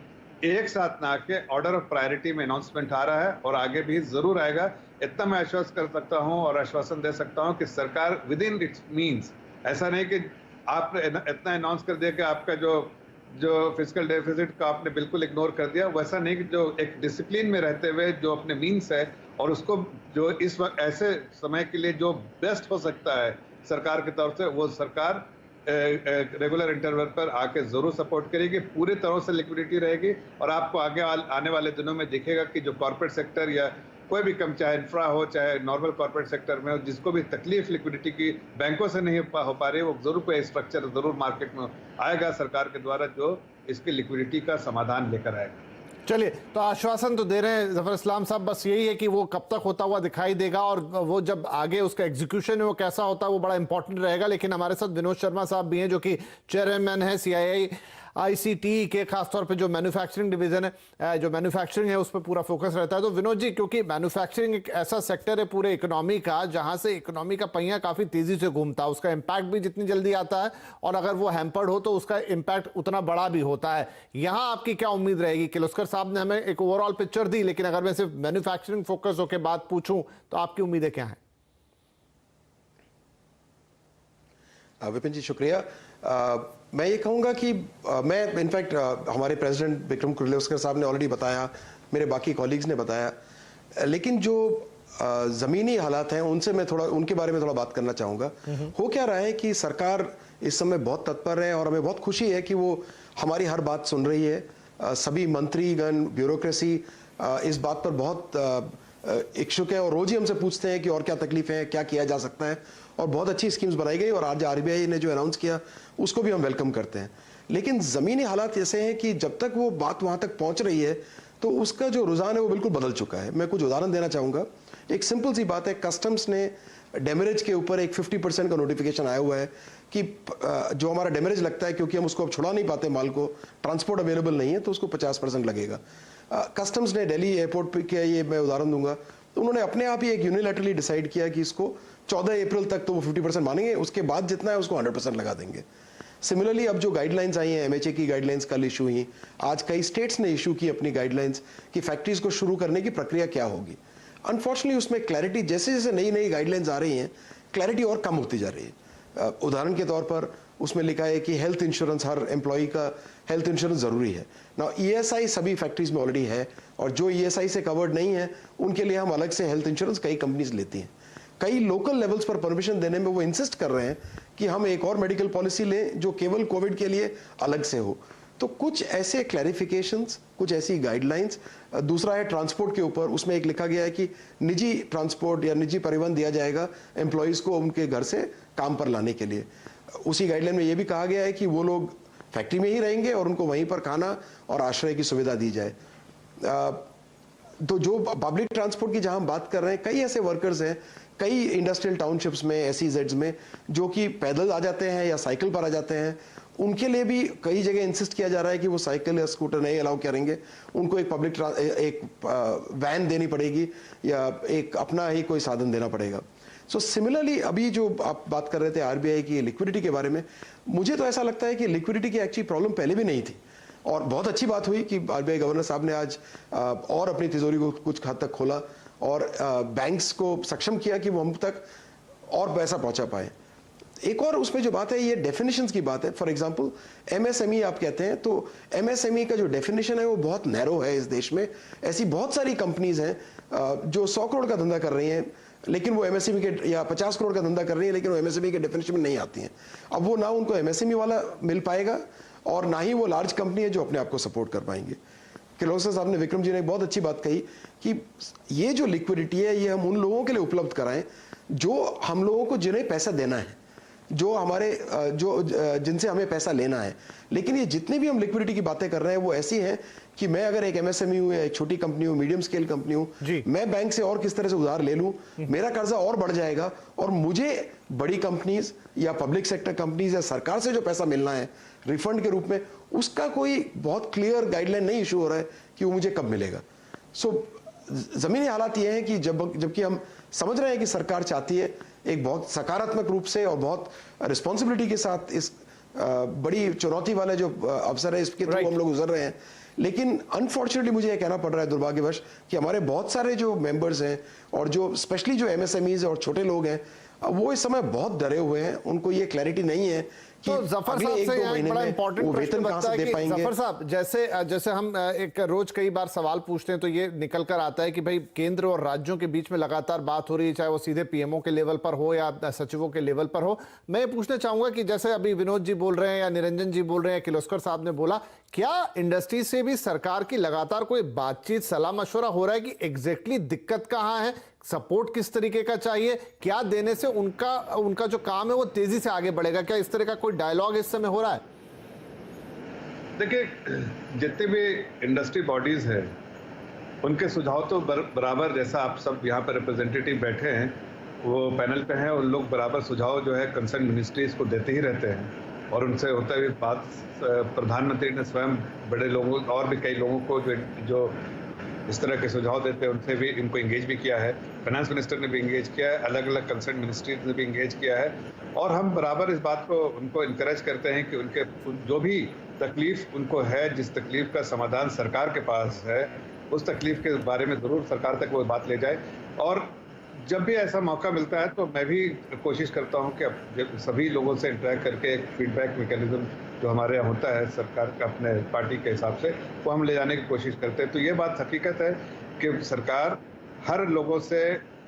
एक साथ ना आके ऑर्डर ऑफ प्रायोरिटी में अनाउंसमेंट आ रहा है और आगे भी जरूर आएगा। इतना मैं आश्वस्त कर सकता हूं और आश्वासन दे सकता हूं कि सरकार विद इन इट्स मीन्स, ऐसा नहीं कि आपने इतना अनाउंस कर दिया कि आपका जो फिजिकल डेफिसिट का आपने बिल्कुल इग्नोर कर दिया, वैसा नहीं कि जो एक डिसिप्लिन में रहते हुए जो अपने मीन्स है और उसको जो इस वक्त ऐसे समय के लिए जो बेस्ट हो सकता है सरकार की तरफ से, वो सरकार रेगुलर इंटरवल पर आके जरूर सपोर्ट करेगी, पूरी तरह से लिक्विडिटी रहेगी। और आपको आगे आने वाले दिनों में दिखेगा कि जो कॉर्पोरेट सेक्टर या कोई भी कम, चाहे इंफ्रा हो चाहे नॉर्मल कॉर्पोरेट सेक्टर में हो, जिसको भी तकलीफ लिक्विडिटी की बैंकों से नहीं हो पा रही है, वो जरूर कोई स्ट्रक्चर जरूर मार्केट में आएगा सरकार के द्वारा जो इसकी लिक्विडिटी का समाधान लेकर आएगा। चलिए, तो आश्वासन तो दे रहे हैं जफर इस्लाम साहब, बस यही है कि वो कब तक होता हुआ दिखाई देगा और वो जब आगे उसका एग्जीक्यूशन है वो कैसा होता है वो बड़ा इंपॉर्टेंट रहेगा। लेकिन हमारे साथ विनोद शर्मा साहब भी हैं जो कि चेयरमैन है CII ICT के, खासतौर पे जो मैन्युफैक्चरिंग डिवीजन है, जो मैन्युफैक्चरिंग है उस पर पूरा फोकस रहता है। तो विनोद जी, क्योंकि मैन्युफैक्चरिंग एक ऐसा सेक्टर है पूरे इकोनॉमी का जहां से इकोनॉमी का पहिया काफी तेजी से घूमता है, उसका इम्पैक्ट भी जितनी जल्दी आता है और अगर वो हैम्पर्ड हो तो उसका इम्पैक्ट उतना बड़ा भी होता है। यहाँ आपकी क्या उम्मीद रहेगी? किर्लोस्कर साहब ने हमें एक ओवरऑल पिक्चर दी, लेकिन अगर मैं सिर्फ मैन्युफैक्चरिंग फोकस होकर बात पूछूं तो आपकी उम्मीदें क्या है? विपिन जी शुक्रिया। मैं ये कहूँगा कि मैं इनफैक्ट हमारे प्रेसिडेंट विक्रम किर्लोस्कर साहब ने ऑलरेडी बताया, मेरे बाकी कॉलीग्स ने बताया, लेकिन जो ज़मीनी हालात हैं उनसे मैं थोड़ा उनके बारे में थोड़ा बात करना चाहूँगा। हो क्या रहा है कि सरकार इस समय बहुत तत्पर है और हमें बहुत खुशी है कि वो हमारी हर बात सुन रही है। सभी मंत्रीगण, ब्यूरोक्रेसी इस बात पर बहुत इच्छुक है और रोज ही हमसे पूछते हैं कि और क्या तकलीफें हैं, क्या किया जा सकता है, और बहुत अच्छी स्कीम्स बनाई गई और आज RBI ने जो अनाउंस किया उसको भी हम वेलकम करते हैं। लेकिन ज़मीनी हालात ऐसे हैं कि जब तक वो बात वहाँ तक पहुँच रही है तो उसका जो रुझान है वो बिल्कुल बदल चुका है। मैं कुछ उदाहरण देना चाहूँगा। एक सिंपल सी बात है, कस्टम्स ने डेमरेज के ऊपर एक 50% का नोटिफिकेशन आया हुआ है कि जो हमारा डेमरेज लगता है, क्योंकि हम उसको अब छुड़ा नहीं पाते माल को, ट्रांसपोर्ट अवेलेबल नहीं है, तो उसको 50% लगेगा। कस्टम्स ने दिल्ली एयरपोर्ट के, ये मैं उदाहरण दूंगा, तो उन्होंने अपने आप ही एक यूनिलैटरली डिसाइड किया कि इसको 14 अप्रैल तक तो वो 50% मानेंगे, उसके बाद जितना है उसको 100% लगा देंगे। सिमिलरली अब जो गाइडलाइंस आई हैं, MHA की गाइडलाइंस कल इशू हुई, आज कई स्टेट्स ने इशू की अपनी गाइडलाइंस कि फैक्ट्रीज को शुरू करने की प्रक्रिया क्या होगी। अनफॉर्चुनेटली उसमें क्लैरिटी, जैसे जैसे नई नई गाइडलाइंस आ रही हैं, क्लैरिटी और कम होती जा रही है। उदाहरण के तौर पर उसमें लिखा है कि हेल्थ इंश्योरेंस, हर एम्प्लॉई का हेल्थ इंश्योरेंस ज़रूरी है ना। ESI सभी फैक्ट्रीज में ऑलरेडी है और जो ESI से कवर्ड नहीं है उनके लिए हम अलग से हेल्थ इंश्योरेंस कई कंपनीज लेती हैं। कई लोकल लेवल्स पर परमिशन देने में वो इंसिस्ट कर रहे हैं कि हम एक और मेडिकल पॉलिसी लें जो केवल कोविड के लिए अलग से हो। तो कुछ ऐसे क्लैरिफिकेशंस, कुछ ऐसी गाइडलाइंस। दूसरा है ट्रांसपोर्ट के ऊपर, उसमें एक लिखा गया है कि निजी ट्रांसपोर्ट या निजी परिवहन दिया जाएगा एम्प्लॉयज़ को उनके घर से काम पर लाने के लिए। उसी गाइडलाइन में ये भी कहा गया है कि वो लोग फैक्ट्री में ही रहेंगे और उनको वहीं पर खाना और आश्रय की सुविधा दी जाए। तो जो पब्लिक ट्रांसपोर्ट की जहां हम बात कर रहे हैं, कई ऐसे वर्कर्स हैं कई इंडस्ट्रियल टाउनशिप्स में, SEZs में, जो कि पैदल आ जाते हैं या साइकिल पर आ जाते हैं। उनके लिए भी कई जगह इंसिस्ट किया जा रहा है कि वो साइकिल या स्कूटर नहीं अलाउ करेंगे, उनको एक वैन देनी पड़ेगी या एक अपना ही कोई साधन देना पड़ेगा। सो सिमिलरली अभी जो आप बात कर रहे थे RBI की लिक्विडिटी के बारे में, मुझे तो ऐसा लगता है कि लिक्विडिटी की एक्चुअली प्रॉब्लम पहले भी नहीं थी, और बहुत अच्छी बात हुई कि RBI गवर्नर साहब ने आज और अपनी तिजोरी को कुछ हद तक खोला और बैंक्स को सक्षम किया कि वो हम तक और पैसा पहुंचा पाए। एक और उसमें जो बात है, ये डेफिनेशंस की बात है। फॉर एग्जांपल MSME आप कहते हैं, तो MSME का जो डेफिनेशन है वो बहुत नैरो है इस देश में। ऐसी बहुत सारी कंपनीज हैं जो 100 करोड़ का धंधा कर रही हैं, लेकिन वो MSME के, या 50 करोड़ का धंधा कर रही है लेकिन वो MSME के डेफिनेशन में नहीं आती हैं। अब वो ना उनको MSME वाला मिल पाएगा और ना ही वो लार्ज कंपनी है जो अपने आप को सपोर्ट कर पाएंगे। किर्लोस्कर साहब ने, विक्रम जी ने एक बहुत अच्छी बात कही कि ये जो लिक्विडिटी है ये हम उन लोगों के लिए उपलब्ध कराएं जो हम लोगों को जिन्हें पैसा देना है, जो हमारे जिनसे हमें पैसा लेना है। लेकिन ये जितने भी हम लिक्विडिटी की बातें कर रहे हैं वो ऐसी हैं कि मैं अगर एक MSME हूं या एक छोटी कंपनी हूं, मीडियम स्केल कंपनी हूं, मैं बैंक से और किस तरह से उधार ले लूं, मेरा कर्जा और बढ़ जाएगा और मुझे बड़ी कंपनीज या पब्लिक सेक्टर कंपनीज या सरकार से जो पैसा मिलना है रिफंड के रूप में, उसका कोई बहुत क्लियर गाइडलाइन नहीं इशू हो रहा है कि वो मुझे कब मिलेगा। सो जमीनी हालात ये हैं कि जबकि हम समझ रहे हैं कि सरकार चाहती है एक बहुत सकारात्मक रूप से और बहुत रिस्पॉन्सिबिलिटी के साथ इस बड़ी चुनौती वाले जो अवसर है इसके थ्रू हम लोग गुजर रहे हैं, लेकिन अनफॉर्चुनेटली मुझे ये कहना पड़ रहा है दुर्भाग्यवश कि हमारे बहुत सारे जो मेंबर्स हैं और जो स्पेशली जो MSMEs और छोटे लोग हैं, वो इस समय बहुत डरे हुए हैं। उनको ये क्लैरिटी नहीं है कि तो जफर साहब से यहाँ एक बड़ा इंपॉर्टेंट प्रश्न बनता है कि जफर साहब, जैसे हम एक रोज कई बार सवाल पूछते हैं तो ये निकल कर आता है कि भाई केंद्र और राज्यों के बीच में लगातार बात हो रही है, चाहे वो सीधे PMO के लेवल पर हो या सचिवों के लेवल पर हो। मैं ये पूछना चाहूंगा कि जैसे अभी विनोद जी बोल रहे हैं या निरंजन जी बोल रहे हैं, किर्लोस्कर साहब ने बोला, क्या इंडस्ट्री से भी सरकार की लगातार कोई बातचीत, सलाह मशवरा हो रहा है कि एग्जैक्टली दिक्कत कहां है, सपोर्ट किस तरीके का चाहिए, क्या देने से उनका जो काम है वो तेजी से आगे बढ़ेगा? क्या इस तरह का कोई डायलॉग इस समय हो रहा है? देखिए, जितने भी इंडस्ट्री बॉडीज हैं उनके सुझाव तो बराबर, जैसा आप सब यहाँ पर रिप्रेजेंटेटिव बैठे हैं, वो पैनल पे हैं, उन लोग बराबर सुझाव जो है कंसर्न मिनिस्ट्रीज को देते ही रहते हैं। और उनसे होते हुए बात प्रधानमंत्री ने स्वयं बड़े लोगों और भी कई लोगों को जो इस तरह के सुझाव देते हैं उनसे भी इनको एंगेज भी किया है। फाइनेंस मिनिस्टर ने भी एंगेज किया है, अलग अलग कंसर्न मिनिस्ट्रीज ने भी एंगेज किया है। और हम बराबर इस बात को उनको इनकरेज करते हैं कि उनके जो भी तकलीफ उनको है, जिस तकलीफ का समाधान सरकार के पास है, उस तकलीफ के बारे में ज़रूर सरकार तक वो बात ले जाए। और जब भी ऐसा मौका मिलता है तो मैं भी कोशिश करता हूं कि सभी लोगों से इंटरेक्ट करके एक फीडबैक मैकेनिज्म जो हमारे यहाँ होता है सरकार का अपने पार्टी के हिसाब से, वो हम ले जाने की कोशिश करते हैं। तो ये बात हकीकत है कि सरकार हर लोगों से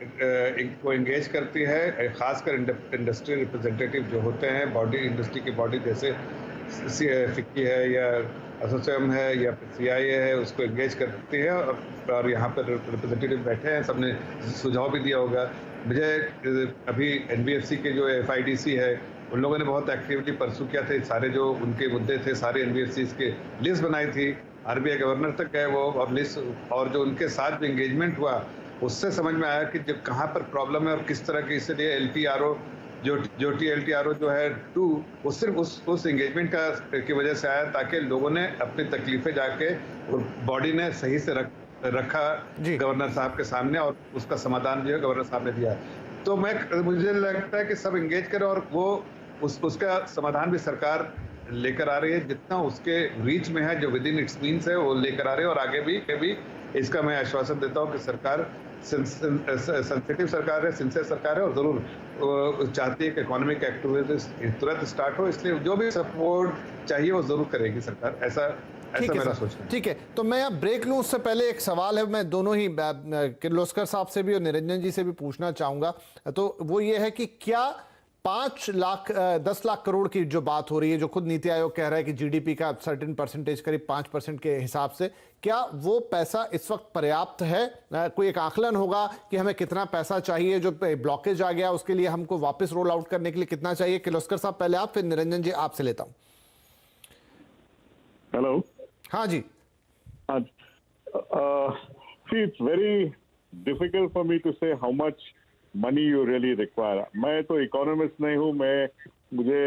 को एंगेज करती है, खासकर इंडस्ट्री रिप्रेजेंटेटिव जो होते हैं, बॉडी इंडस्ट्री की बॉडी जैसे फिक्की है या एसोचैम है या CIA है, उसको एंगेज करती है। और यहाँ पर रिप्रेजेंटेटिव बैठे हैं, सबने सुझाव भी दिया होगा। मुझे अभी NBFC के जो FIDC है उन लोगों ने बहुत एक्टिवली परसू किया थे, सारे जो उनके मुद्दे थे सारे NBFCs के लिस्ट बनाई थी, RBI गवर्नर तक गए वो और लिस्ट, और जो उनके साथ जो एंगेजमेंट हुआ उससे समझ में आया कि जब कहाँ पर प्रॉब्लम है और किस तरह की, इसलिए LTRO जो TLTRO जो है 2, वो सिर्फ उस एंगेजमेंट की वजह से आया ताकि लोगों ने अपनी तकलीफें जाके बॉडी ने सही से रखा गवर्नर साहब के सामने और उसका समाधान जो है गवर्नर साहब ने दिया। तो मुझे लगता है कि सब एंगेज करें और वो उसका समाधान भी सरकार लेकर आ रही है, जितना उसके रीच में है, जो विद इन इट्स मीन्स है वो लेकर आ रही है। और आगे भी इसका मैं आश्वासन देता हूँ कि सरकार सेंसिटिव सरकार है, सिंसियर सरकार है और जरूर चाहती है कि इकोनॉमिक एक्टिविटीज तुरंत स्टार्ट हो, इसलिए जो भी सपोर्ट चाहिए वो जरूर करेगी सरकार। ऐसा मेरा सोचना है। ठीक है, तो मैं अब ब्रेक लूं उससे पहले एक सवाल है, मैं दोनों ही किर्लोस्कर साहब से भी और निरंजन जी से भी पूछना चाहूंगा। तो वो ये है कि क्या 10 लाख करोड़ की जो बात हो रही है, जो खुद नीति आयोग कह रहा है कि जीडीपी का सर्टेन परसेंटेज करीब 5% के हिसाब से, क्या वो पैसा इस वक्त पर्याप्त है? कोई एक आकलन होगा कि हमें कितना पैसा चाहिए, जो ब्लॉकेज आ गया उसके लिए हमको वापस रोल आउट करने के लिए कितना चाहिए? किर्लोस्कर साहब पहले आप, फिर निरंजन जी आपसे लेता हूं। हेलो। हाँ जी। See, it's very difficult for me to say how much money you really require. मैं तो इकोनॉमिस्ट नहीं हूँ, मुझे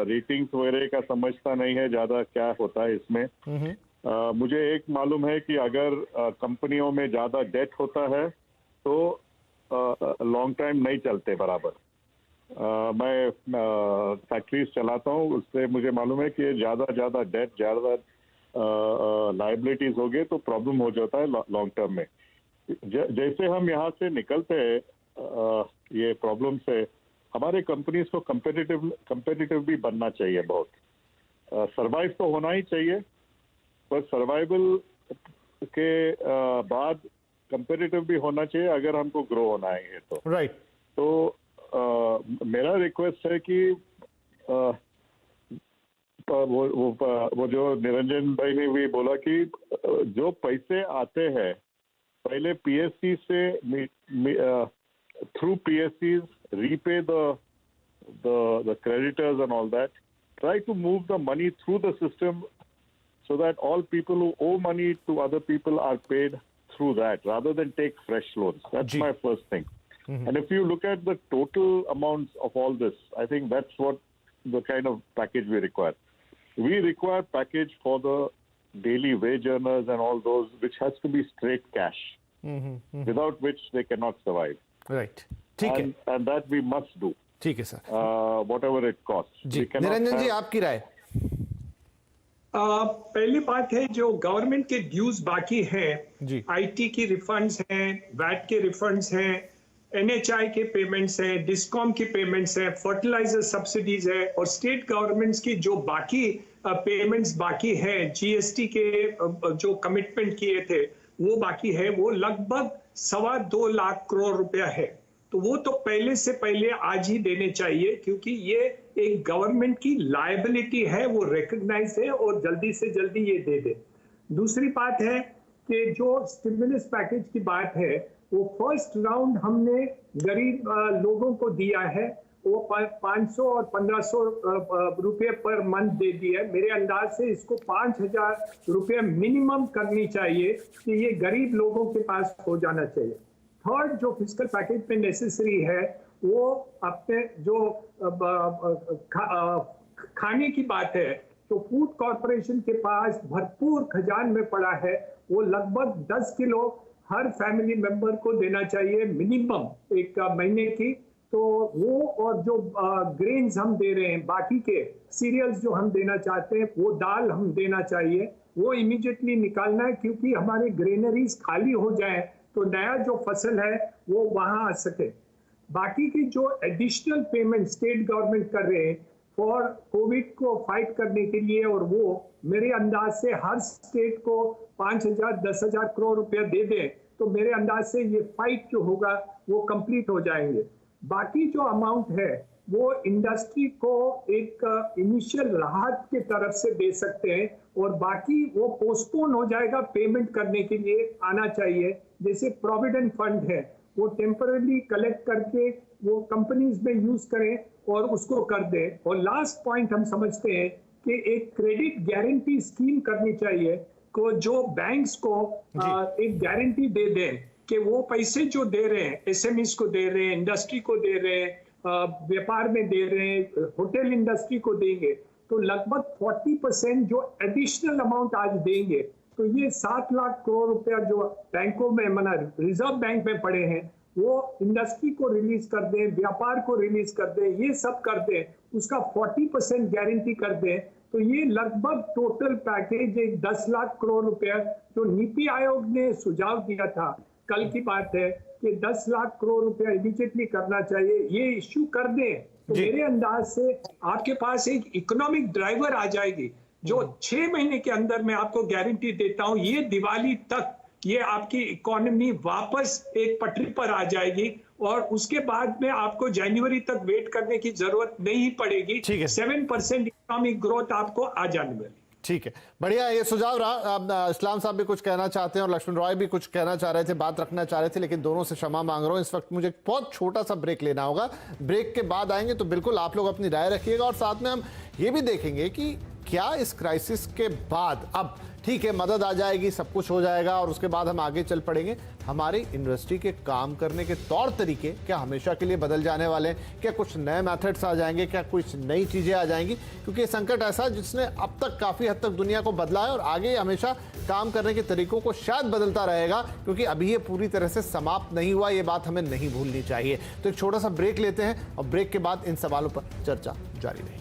रेटिंग्स वगैरह का समझता नहीं है ज्यादा क्या होता है इसमें। मुझे एक मालूम है कि अगर कंपनियों में ज्यादा डेट होता है तो लॉन्ग टाइम नहीं चलते बराबर। मैं फैक्ट्रीज चलाता हूँ, उससे मुझे मालूम है कि ज्यादा डेट, ज्यादा लाइबिलिटीज हो गए तो प्रॉब्लम हो जाता है लॉन्ग टर्म में। जैसे हम यहाँ से निकलते हैं ये प्रॉब्लम से, हमारे कंपनीज को कंपेटिटिव भी बनना चाहिए। बहुत सरवाइव तो होना ही चाहिए, पर सर्वाइवल के बाद कंपेटिटिव भी होना चाहिए अगर हमको ग्रो होना है तो। राइट। तो मेरा रिक्वेस्ट है कि वो जो निरंजन भाई ने भी बोला कि जो पैसे आते हैं पहले पीएससी से through PSCs repay the creditors and all that. Try to move the money through the system so that all people who owe money to other people are paid through that rather than take fresh loans. That's my first thing. And if you look at the total amounts of all this, I think that's what the kind of package we require. We require package for the daily wage earners and all those, which has to be straight cash, without which they cannot survive. Right, ठीक है। And that we must do. ठीक है sir. Whatever it costs. जी, निरंजन जी आपकी राय। पहली बात है, जो government के ड्यूज बाकी हैं, आईटी की रिफंड्स हैं, वैट के रिफंड्स हैं, एनएचआई के पेमेंट्स हैं, डिस्कॉम की पेमेंट्स हैं, फर्टिलाइजर सब्सिडीज है, और स्टेट गवर्नमेंट्स की जो बाकी पेमेंट्स बाकी हैं, जीएसटी के जो कमिटमेंट किए थे वो बाकी है, वो लगभग 2.25 लाख करोड़ रुपया है। तो वो तो पहले से पहले आज ही देने चाहिए, क्योंकि ये एक गवर्नमेंट की लायबिलिटी है, वो रिकॉग्नाइज है, और जल्दी से जल्दी ये दे दे। दूसरी बात है कि जो स्टिमुलस पैकेज की बात है, वो फर्स्ट राउंड हमने गरीब लोगों को दिया है, वो 500 और 1500 रुपये पर मंथ दे दिया है। मेरे अंदाज से इसको 5000 रुपये मिनिमम करनी चाहिए कि ये गरीब लोगों के पास हो जाना चाहिए। थर्ड, जो फिस्कल पैकेज में नेसेसरी है, वो अपने जो खाने की बात है, तो फूड कॉर्पोरेशन के पास भरपूर खजान में पड़ा है, वो लगभग 10 किलो हर फैमिली मेंबर को देना चाहिए मिनिमम एक महीने की। तो वो, और जो ग्रेन्स हम दे रहे हैं, बाकी के सीरियल्स जो हम देना चाहते हैं, वो दाल हम देना चाहिए, वो इमीडिएटली निकालना है, क्योंकि हमारे ग्रेनरीज खाली हो जाए तो नया जो फसल है वो वहां आ सके। बाकी की जो एडिशनल पेमेंट स्टेट गवर्नमेंट कर रहे हैं फॉर कोविड को फाइट करने के लिए, और वो मेरे अंदाज से हर स्टेट को 5000 10,000 करोड़ रुपया दे दें, तो मेरे अंदाज से ये फाइट जो होगा वो कंप्लीट हो जाएंगे। बाकी जो अमाउंट है वो इंडस्ट्री को एक इनिशियल राहत के तरफ से दे सकते हैं, और बाकी वो पोस्टपोन हो जाएगा, पेमेंट करने के लिए आना चाहिए। जैसे प्रोविडेंट फंड है, वो टेम्पररी कलेक्ट करके वो कंपनीज में यूज करें और उसको कर दें। और लास्ट पॉइंट हम समझते हैं कि एक क्रेडिट गारंटी स्कीम करनी चाहिए, को जो बैंक्स को एक गारंटी दे दें कि वो पैसे जो दे रहे हैं, एसएमईज को दे रहे हैं, इंडस्ट्री को दे रहे हैं, व्यापार में दे रहे हैं, होटल इंडस्ट्री को देंगे, तो लगभग 40% जो एडिशनल अमाउंट आज देंगे, तो ये 7 लाख करोड़ रुपया जो बैंकों में रिजर्व बैंक में पड़े हैं, वो इंडस्ट्री को रिलीज कर दें, व्यापार को रिलीज कर दें, ये सब कर दें, उसका 40% गारंटी कर दें, तो ये लगभग टोटल पैकेज एक 10 लाख करोड़ रुपया जो नीति आयोग ने सुझाव दिया था, कल की बात है कि 10 लाख करोड़ रुपया इमीडिएटली करना चाहिए, ये इश्यू कर दें, तो मेरे अंदाज से आपके पास एक इकोनॉमिक ड्राइवर आ जाएगी, जो 6 महीने के अंदर मैं आपको गारंटी देता हूं, ये दिवाली तक ये आपकी इकोनॉमी वापस एक पटरी पर आ जाएगी, और उसके बाद में आपको जनवरी तक वेट करने की जरूरत नहीं पड़ेगी। ठीक है। 7% इकोनॉमिक ग्रोथ आपको आ जाने वाली। ठीक है, बढ़िया, ये सुझाव रहा। अब इस्लाम साहब भी कुछ कहना चाहते हैं और लक्ष्मण रॉय भी कुछ कहना चाह रहे थे, बात रखना चाह रहे थे, लेकिन दोनों से क्षमा मांग रहा हूं। इस वक्त मुझे एक बहुत छोटा सा ब्रेक लेना होगा। ब्रेक के बाद आएंगे तो बिल्कुल आप लोग अपनी राय रखिएगा और साथ में हम ये भी देखेंगे कि क्या इस क्राइसिस के बाद, अब ठीक है मदद आ जाएगी, सब कुछ हो जाएगा और उसके बाद हम आगे चल पड़ेंगे, हमारी इंडस्ट्री के काम करने के तौर तरीके क्या हमेशा के लिए बदल जाने वाले हैं? क्या कुछ नए मेथड्स आ जाएंगे? क्या कुछ नई चीजें आ जाएंगी? क्योंकि ये संकट ऐसा है जिसने अब तक काफी हद तक दुनिया को बदला है और आगे हमेशा काम करने के तरीकों को शायद बदलता रहेगा, क्योंकि अभी ये पूरी तरह से समाप्त नहीं हुआ। ये बात हमें नहीं भूलनी चाहिए। तो एक छोटा सा ब्रेक लेते हैं और ब्रेक के बाद इन सवालों पर चर्चा जारी रहेगी।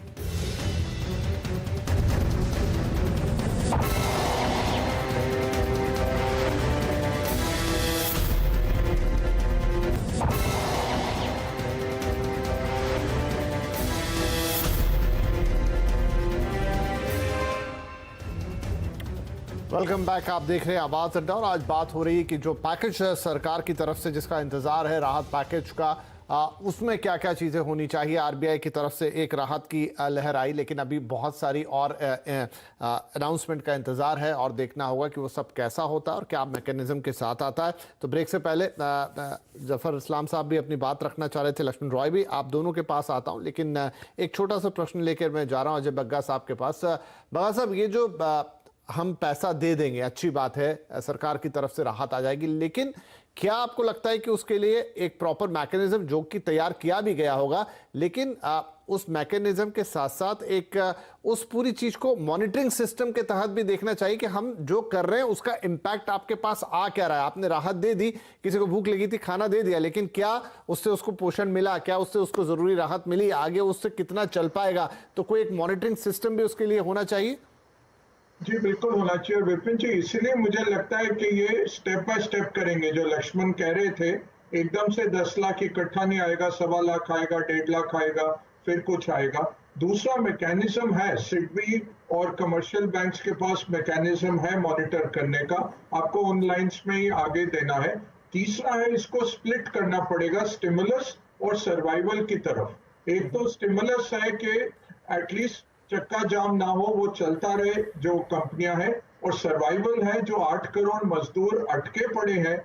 वेलकम बैक, आप देख रहे हैं आवाज अड्डा और आज बात हो रही है कि जो पैकेज सरकार की तरफ से जिसका इंतजार है राहत पैकेज का, उसमें क्या क्या चीज़ें होनी चाहिए। आरबीआई की तरफ से एक राहत की लहर आई, लेकिन अभी बहुत सारी और अनाउंसमेंट का इंतज़ार है और देखना होगा कि वो सब कैसा होता है और क्या मैकेनिज्म के साथ आता है। तो ब्रेक से पहले जफर इस्लाम साहब भी अपनी बात रखना चाह रहे थे, लक्ष्मण रॉय भी, आप दोनों के पास आता हूँ, लेकिन एक छोटा सा प्रश्न लेकर मैं जा रहा हूँ अजय बग्गा साहब के पास। बग्गा साहब, ये जो हम पैसा दे देंगे, अच्छी बात है, सरकार की तरफ से राहत आ जाएगी, लेकिन क्या आपको लगता है कि उसके लिए एक प्रॉपर मैकेनिज्म जो कि तैयार किया भी गया होगा, लेकिन उस मैकेनिज्म के साथ साथ एक उस पूरी चीज को मॉनिटरिंग सिस्टम के तहत भी देखना चाहिए कि हम जो कर रहे हैं उसका इंपैक्ट आपके पास आ क्या रहा है? आपने राहत दे दी, किसी को भूख लगी थी खाना दे दिया, लेकिन क्या उससे उसको पोषण मिला? क्या उससे उसको जरूरी राहत मिली? आगे उससे कितना चल पाएगा? तो कोई एक मॉनिटरिंग सिस्टम भी उसके लिए होना चाहिए। जी बिल्कुल होना चाहिए विपिन जी, इसीलिए मुझे लगता है कि ये स्टेप बाय स्टेप करेंगे। जो लक्ष्मण कह रहे थे, एकदम से 10 लाख इकट्ठा नहीं आएगा, 1.25 लाख आएगा, 1.5 लाख आएगा, फिर कुछ आएगा। दूसरा मैकेनिज्म है, सिडबी और कमर्शियल बैंक्स के पास मैकेनिज्म है मॉनिटर करने का, आपको ऑनलाइन में ही आगे देना है। तीसरा है, इसको स्प्लिट करना पड़ेगा स्टिमुलस और सर्वाइवल की तरफ। एक तो स्टिमुलस है कि एटलीस्ट चक्का जाम ना हो, वो चलता रहे जो कंपनियां हैं, और सर्वाइवल है जो 8 करोड़ मजदूर अटके पड़े हैं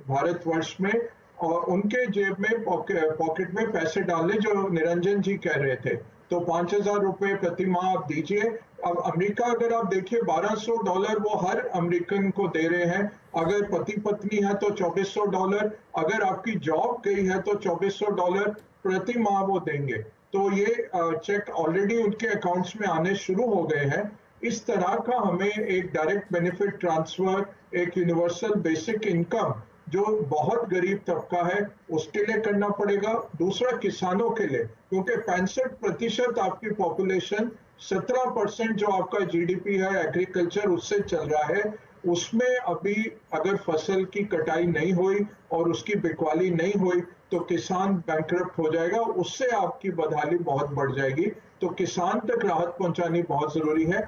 भारतवर्ष में, और उनके जेब में पॉकेट में पैसे डालने, जो निरंजन जी कह रहे थे। तो 5,000 रुपए प्रति माह आप दीजिए। अब अमेरिका अगर आप देखिए, $1,200 वो हर अमेरिकन को दे रहे हैं। अगर पति पत्नी है तो $2,400, अगर आपकी जॉब गई है तो $2,400 प्रति माह वो देंगे। तो ये चेक ऑलरेडी उनके अकाउंट्स में आने शुरू हो गए हैं। इस तरह का हमें एक डायरेक्ट बेनिफिट ट्रांसफर, एक यूनिवर्सल बेसिक इनकम जो बहुत गरीब तबका है उसके लिए करना पड़ेगा। दूसरा किसानों के लिए, क्योंकि 65% आपकी पॉपुलेशन, 17% जो आपका जीडीपी है एग्रीकल्चर उससे चल रहा है, उसमें अभी अगर फसल की कटाई नहीं हुई और उसकी बिकवाली नहीं हुई तो किसान बैंकरप्ट हो जाएगा, उससे आपकी बदहाली बहुत बढ़ जाएगी। तो किसान तक राहत पहुंचानी बहुत जरूरी है।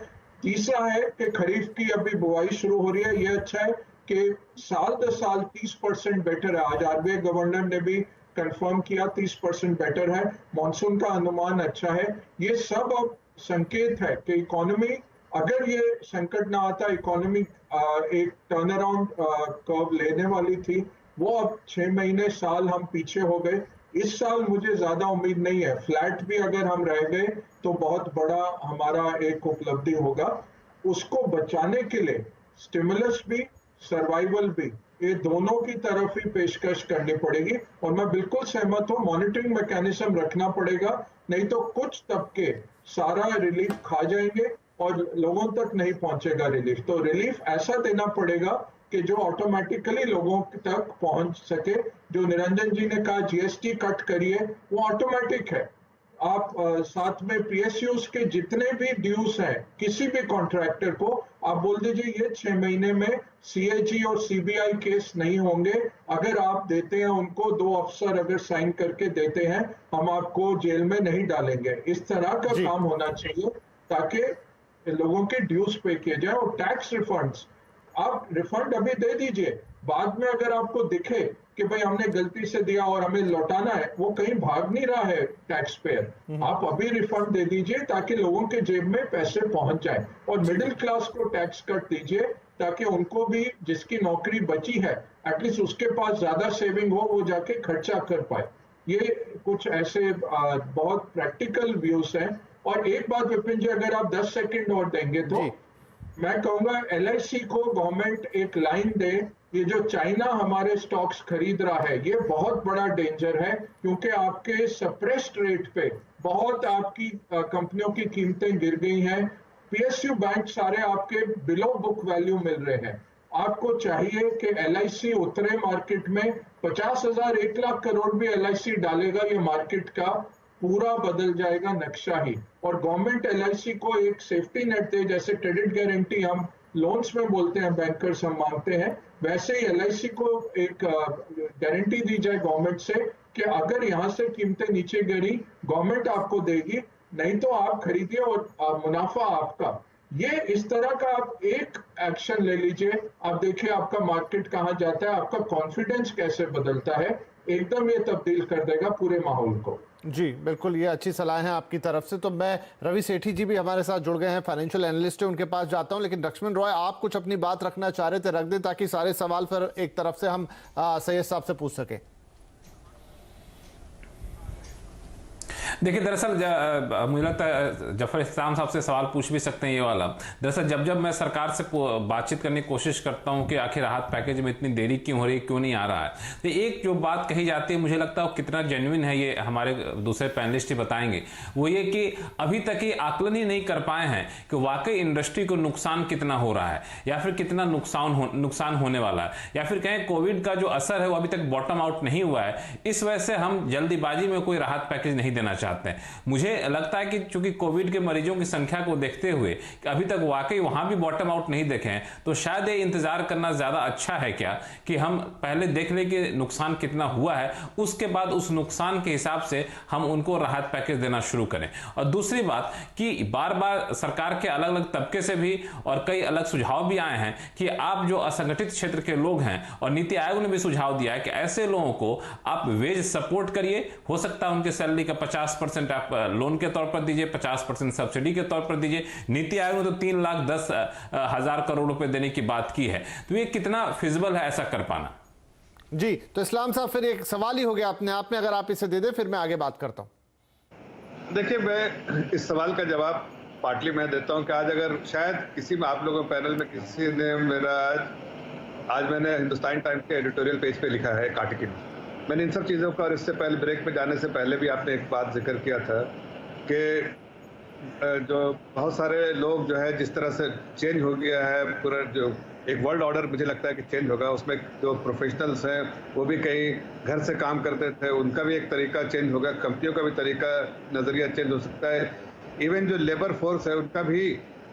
तीसरा है कि खरीफ की अभी बुआई शुरू हो रही है, ये अच्छा है कि साल दर साल 30% बेटर है। आज आरबीआई गवर्नर ने भी कंफर्म किया 30% बेटर है, मॉनसून का अनुमान अच्छा है। ये सब अब संकेत है कि इकोनॉमी, अगर ये संकट ना आता, इकोनॉमी एक टर्न अराउंड कर्व लेने वाली थी, वो अब 6 महीने साल हम पीछे हो गए। इस साल मुझे ज्यादा उम्मीद नहीं है, फ्लैट भी अगर हम रह गए तो बहुत बड़ा हमारा एक उपलब्धि होगा। उसको बचाने के लिए स्टिमुलस भी, सर्वाइवल भी, ये दोनों की तरफ ही पेशकश करनी पड़ेगी। और मैं बिल्कुल सहमत हूँ, मॉनिटरिंग मैकेनिज्म रखना पड़ेगा, नहीं तो कुछ तबके सारा रिलीफ खा जाएंगे और लोगों तक नहीं पहुंचेगा रिलीफ। तो रिलीफ ऐसा देना पड़ेगा कि जो ऑटोमेटिकली लोगों तक पहुंच सके। जो निरंजन जी ने कहा जीएसटी कट करिए, वो ऑटोमेटिक है। आप साथ में पीएसयूज के जितने भी ड्यूज हैं किसी भी कॉन्ट्रैक्टर को आप बोल दीजिए ये 6 महीने में सीएजी और सीबीआई केस नहीं होंगे। अगर आप देते हैं उनको, 2 अफसर अगर साइन करके देते हैं, हम आपको जेल में नहीं डालेंगे। इस तरह का काम होना चाहिए ताकि लोगों के ड्यूज पे किए जाए। और टैक्स रिफंड्स, आप रिफंड अभी दे दीजिए, बाद में अगर आपको दिखे कि भाई हमने गलती से दिया और हमें लौटाना है, वो कहीं भाग नहीं रहा है टैक्स पेयर, आप अभी रिफंड दे दीजिए ताकि लोगों के जेब में पैसे पहुंच जाए। और मिडिल क्लास को टैक्स कट दीजिए ताकि उनको भी, जिसकी नौकरी बची है, एटलीस्ट उसके पास ज्यादा सेविंग हो, वो जाके खर्चा कर पाए। ये कुछ ऐसे बहुत प्रैक्टिकल व्यूज हैं। और एक बात विपिन जी, अगर आप 10 सेकंड और देंगे तो मैं कहूंगा LIC को गवर्नमेंट एक लाइन दे, ये जो चाइना हमारे स्टॉक्स खरीद रहा है ये बहुत बड़ा डेंजर है, क्योंकि आपके सप्रेस्ड रेट पे बहुत आपकी कंपनियों की कीमतें गिर गई हैं। PSU बैंक सारे आपके बिलो बुक वैल्यू मिल रहे हैं। आपको चाहिए कि LIC उतरे मार्केट में, 50,000 1 लाख करोड़ भी LIC डालेगा, ये मार्केट का पूरा बदल जाएगा नक्शा ही। और गवर्नमेंट LIC को एक सेफ्टी नेट दे, जैसे क्रेडिट गारंटी हम लोन्स में बोलते हैं, बैंकर्स हम मांगते हैं, वैसे ही LIC को एक गारंटी दी जाए गवर्नमेंट से कि अगर यहाँ से कीमतें नीचे गिरी गवर्नमेंट आपको देगी, नहीं तो आप खरीदिए और मुनाफा आपका। ये इस तरह का आप एक एक्शन ले लीजिए, आप देखिए आपका मार्केट कहाँ जाता है, आपका कॉन्फिडेंस कैसे बदलता है, एकदम ये तब्दील कर देगा पूरे माहौल को। जी बिल्कुल, ये अच्छी सलाह है आपकी तरफ से। तो मैं, रवि सेठी जी भी हमारे साथ जुड़ गए हैं, फाइनेंशियल एनालिस्ट है, उनके पास जाता हूं। लेकिन लक्ष्मण रॉय, आप कुछ अपनी बात रखना चाह रहे थे, रख दें ताकि सारे सवाल फिर एक तरफ से हम सैयद साहब से पूछ सकें। देखिए, दरअसल मुझे लगता है जफर इस्लाम साहब से सवाल पूछ भी सकते हैं ये वाला। दरअसल जब मैं सरकार से बातचीत करने की कोशिश करता हूं कि आखिर राहत पैकेज में इतनी देरी क्यों हो रही है, क्यों नहीं आ रहा है, तो एक जो बात कही जाती है, मुझे लगता है वो कितना जेन्युइन है, ये हमारे दूसरे पैनलिस्ट ही बताएंगे। वो ये कि अभी तक ये आकलन ही नहीं कर पाए हैं कि वाकई इंडस्ट्री को नुकसान कितना हो रहा है, या फिर कितना नुकसान होने वाला है, या फिर कहें कोविड का जो असर है वो अभी तक बॉटम आउट नहीं हुआ है। इस वजह से हम जल्दीबाजी में कोई राहत पैकेज नहीं देना चाहते हैं। मुझे लगता है कि चूंकि कोविड के मरीजों की संख्या को देखते हुए कि अभी तक वाकई वहां भी बॉटम आउट नहीं देखे हैं, तो शायद ये इंतजार करना ज्यादा अच्छा है क्या कि हम पहले देख लें कि नुकसान कितना हुआ है, उसके बाद उस नुकसान के हिसाब से हम उनको राहत पैकेज देना शुरू करें। और दूसरी बात कि बार बार सरकार के अलग अलग तबके से भी और कई अलग सुझाव भी आए हैं कि आप जो असंगठित क्षेत्र के लोग हैं, और नीति आयोग ने भी सुझाव दिया है कि ऐसे लोगों को आप वेज सपोर्ट करिए, हो सकता है उनके सैलरी का 50% आप लोन के तौर पर दीजिए, 50% सब्सिडी के तौर पर दीजिए। नीति आयोग ने तो 3,10,000 करोड़ रुपए देने की बात की है, तो ये कितना फिजिबल है ऐसा कर पाना? जी, तो इस्लाम साहब फिर एक सवाल ही हो गया अपने आप में, अगर आप इसे दे दें फिर मैं आगे बात करता हूं। देखिए, मैं इस सवाल का जवाब पार्टली मैं देता हूं कि आज अगर शायद किसी में आप लोगों पैनल में किसी ने मेरा, आज मैंने हिंदुस्तान टाइम्स के एडिटोरियल पेज पे लिखा है एक आर्टिकल, मैंने इन सब चीज़ों का, और इससे पहले ब्रेक पे जाने से पहले भी आपने एक बात जिक्र किया था कि जो बहुत सारे लोग जो है जिस तरह से चेंज हो गया है पूरा, जो एक वर्ल्ड ऑर्डर मुझे लगता है कि चेंज होगा, उसमें जो प्रोफेशनल्स हैं वो भी कहीं घर से काम करते थे, उनका भी एक तरीका चेंज होगा, कंपनियों का भी तरीका, नज़रिया चेंज हो सकता है, इवन जो लेबर फोर्स है उनका भी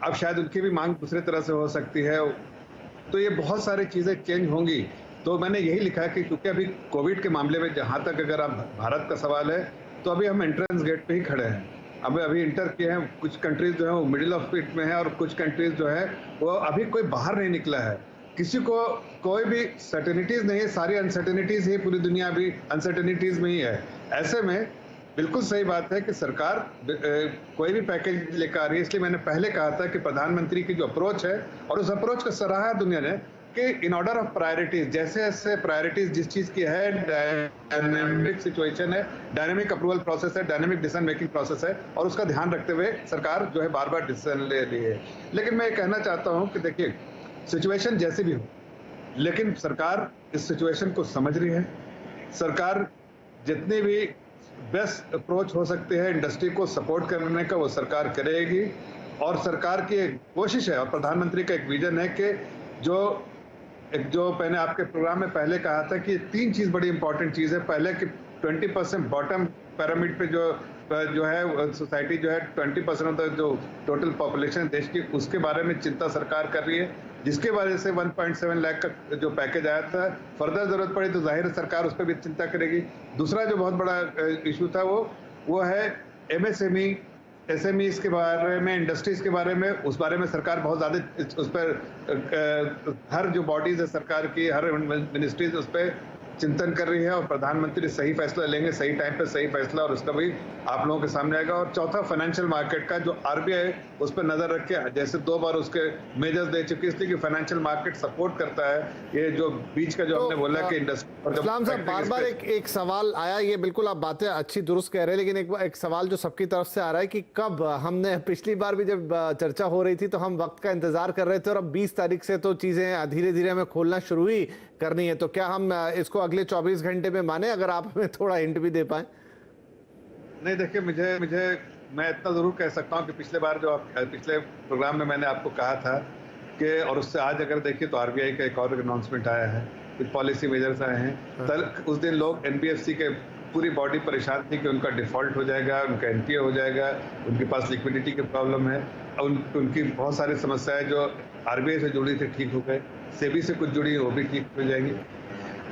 अब शायद उनकी भी मांग दूसरी तरह से हो सकती है। तो ये बहुत सारी चीज़ें चेंज होंगी। तो मैंने यही लिखा है कि क्योंकि अभी कोविड के मामले में जहाँ तक अगर आप भारत का सवाल है, तो अभी हम एंट्रेंस गेट पे ही खड़े हैं, अभी इंटर किए हैं। कुछ कंट्रीज जो है वो मिडिल ऑफ इट में है, और कुछ कंट्रीज जो है वो अभी कोई बाहर नहीं निकला है, किसी को कोई भी सर्टेनिटीज नहीं है, सारी अनसर्टेनिटीज ही, पूरी दुनिया अभी अनसर्टेनिटीज में ही है। ऐसे में बिल्कुल सही बात है कि सरकार कोई भी पैकेज लेकर आ रही है। इसलिए मैंने पहले कहा था कि प्रधानमंत्री की जो अप्रोच है, और उस अप्रोच को सराहा दुनिया ने कि इन ऑर्डर ऑफ प्रायोरिटीज, जैसे जैसे प्रायोरिटीज जिस चीज की है, डायनेमिक सिचुएशन है, डायनेमिक अप्रूवल प्रोसेस है, डायनेमिक डिसीजन मेकिंग प्रोसेस है, और उसका ध्यान रखते हुए सरकार जो है बार बार डिसीजन ले रही है। लेकिन मैं ये कहना चाहता हूं कि देखिए, सिचुएशन जैसी भी हो, लेकिन सरकार इस सिचुएशन को समझ रही है। सरकार जितनी भी बेस्ट अप्रोच हो सकती है इंडस्ट्री को सपोर्ट करने का, वो सरकार करेगी। और सरकार की एक कोशिश है, और प्रधानमंत्री का एक विजन है कि जो मैंने आपके प्रोग्राम में पहले कहा था कि 3 चीज बड़ी इंपॉर्टेंट चीज है। पहले कि 20% बॉटम पैरामिड पे जो है सोसाइटी जो है 20% ऑफ द जो टोटल पॉपुलेशन देश की, उसके बारे में चिंता सरकार कर रही है, जिसके वजह से 1.7 लाख का जो पैकेज आया था, फर्दर जरूरत पड़ी तो जाहिर है सरकार उस पर भी चिंता करेगी। दूसरा जो बहुत बड़ा इशू था वो है MSME SMEs के बारे में, इंडस्ट्रीज के बारे में, उस बारे में सरकार बहुत ज़्यादा उस पर हर जो बॉडीज है सरकार की, हर मिनिस्ट्रीज उस पर चिंतन कर रही है और प्रधानमंत्री सही फैसला लेंगे, सही टाइम पे सही फैसला, और उसका भी आप लोगों के सामने आएगा। और चौथा, फाइनेंशियल मार्केट का जो RBI उस पर नजर रख के जैसे 2 बार उसके मेजर्स दे चुकी है, इसलिए कि फाइनेंशियल मार्केट सपोर्ट करता है। ये जो बीच का जो हमने बोला कि इंडस्ट्री, इस्लाम साहब बार-बार एक सवाल आया, ये बिल्कुल आप बातें अच्छी दुरुस्त कह रहे हैं, लेकिन एक सवाल जो सबकी तरफ से आ रहा है कि कब, हमने पिछली बार भी जब चर्चा हो रही थी तो हम वक्त का इंतजार कर रहे थे, और अब 20 तारीख से तो चीजें धीरे धीरे हमें खोलना शुरू ही करनी है, तो क्या हम इसको अगले 24 घंटे में माने? अगर आप हमें थोड़ा हिंट भी दे पाए। नहीं, देखिए, मुझे मैं इतना जरूर कह सकता हूँ कि पिछले बार जो पिछले प्रोग्राम में मैंने आपको कहा था कि, और उससे आज अगर देखिए तो RBI का एक और अनाउंसमेंट आया है, कुछ पॉलिसी मेजर्स आए हैं। कल उस दिन लोग NBFC के पूरी बॉडी परेशान थी कि उनका डिफॉल्ट हो जाएगा, उनका NPA हो जाएगा, उनके पास लिक्विडिटी की प्रॉब्लम है, उनकी बहुत सारी समस्याएं जो RBI से जुड़ी थी ठीक हो गए, सेबी से कुछ जुड़ी वो भी ठीक हो जाएंगी।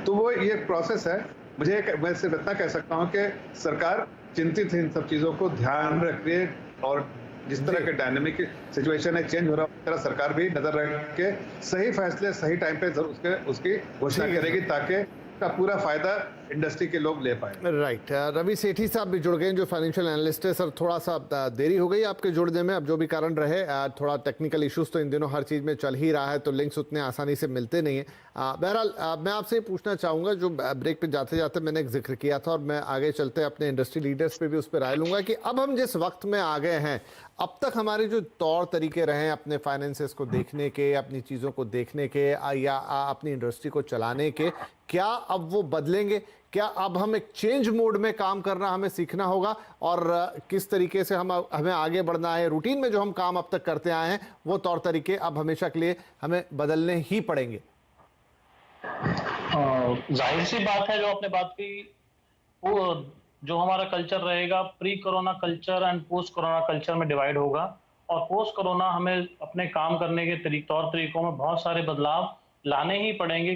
तो वो ये प्रोसेस है। मैं सिर्फ इतना कह सकता हूँ कि सरकार चिंतित है इन सब चीजों को ध्यान रख रही है, और जिस तरह के डायनेमिक सिचुएशन है, चेंज हो रहा है, उस तरह सरकार भी नजर रख के सही फैसले सही टाइम पे उसकी घोषणा करेगी, ताकि का पूरा फायदा इंडस्ट्री के लोग ले पाए। राइट। रवि सेठी साहब भी जुड़ गए जो फाइनेंशियल एनालिस्ट है। सर, थोड़ा सा देरी हो गई आपके जुड़ने में, अब जो भी कारण रहे, थोड़ा टेक्निकल इश्यूज तो इन दिनों हर चीज़ में चल ही रहा है, तो लिंक्स उतने आसानी से मिलते नहीं हैं। बहरहाल मैं आपसे पूछना चाहूँगा, जो ब्रेक पे जाते जाते मैंने एक जिक्र किया था, और मैं आगे चलते अपने इंडस्ट्री लीडर्स पे भी उस पर राय लूँगा कि अब हम जिस वक्त में आ गए हैं, अब तक हमारे जो तौर तरीके रहे अपने फाइनेंसेस को देखने के, अपनी चीज़ों को देखने के, या अपनी इंडस्ट्री को चलाने के, क्या अब वो बदलेंगे? क्या अब हम एक चेंज मोड में काम करना हमें सीखना होगा, और किस तरीके से हमें आगे बढ़ना है? रूटीन में जो हम काम अब तक करते आए हैं वो तौर तरीके अब हमेशा के लिए हमें बदलने ही पड़ेंगे। जाहिर सी बात है, जो आपने बात की, वो जो हमारा कल्चर रहेगा pre corona culture and post corona culture में डिवाइड होगा। और पोस्ट कोरोना हमें अपने काम करने के तौर तरीकों में बहुत सारे बदलाव लाने ही पड़ेंगे।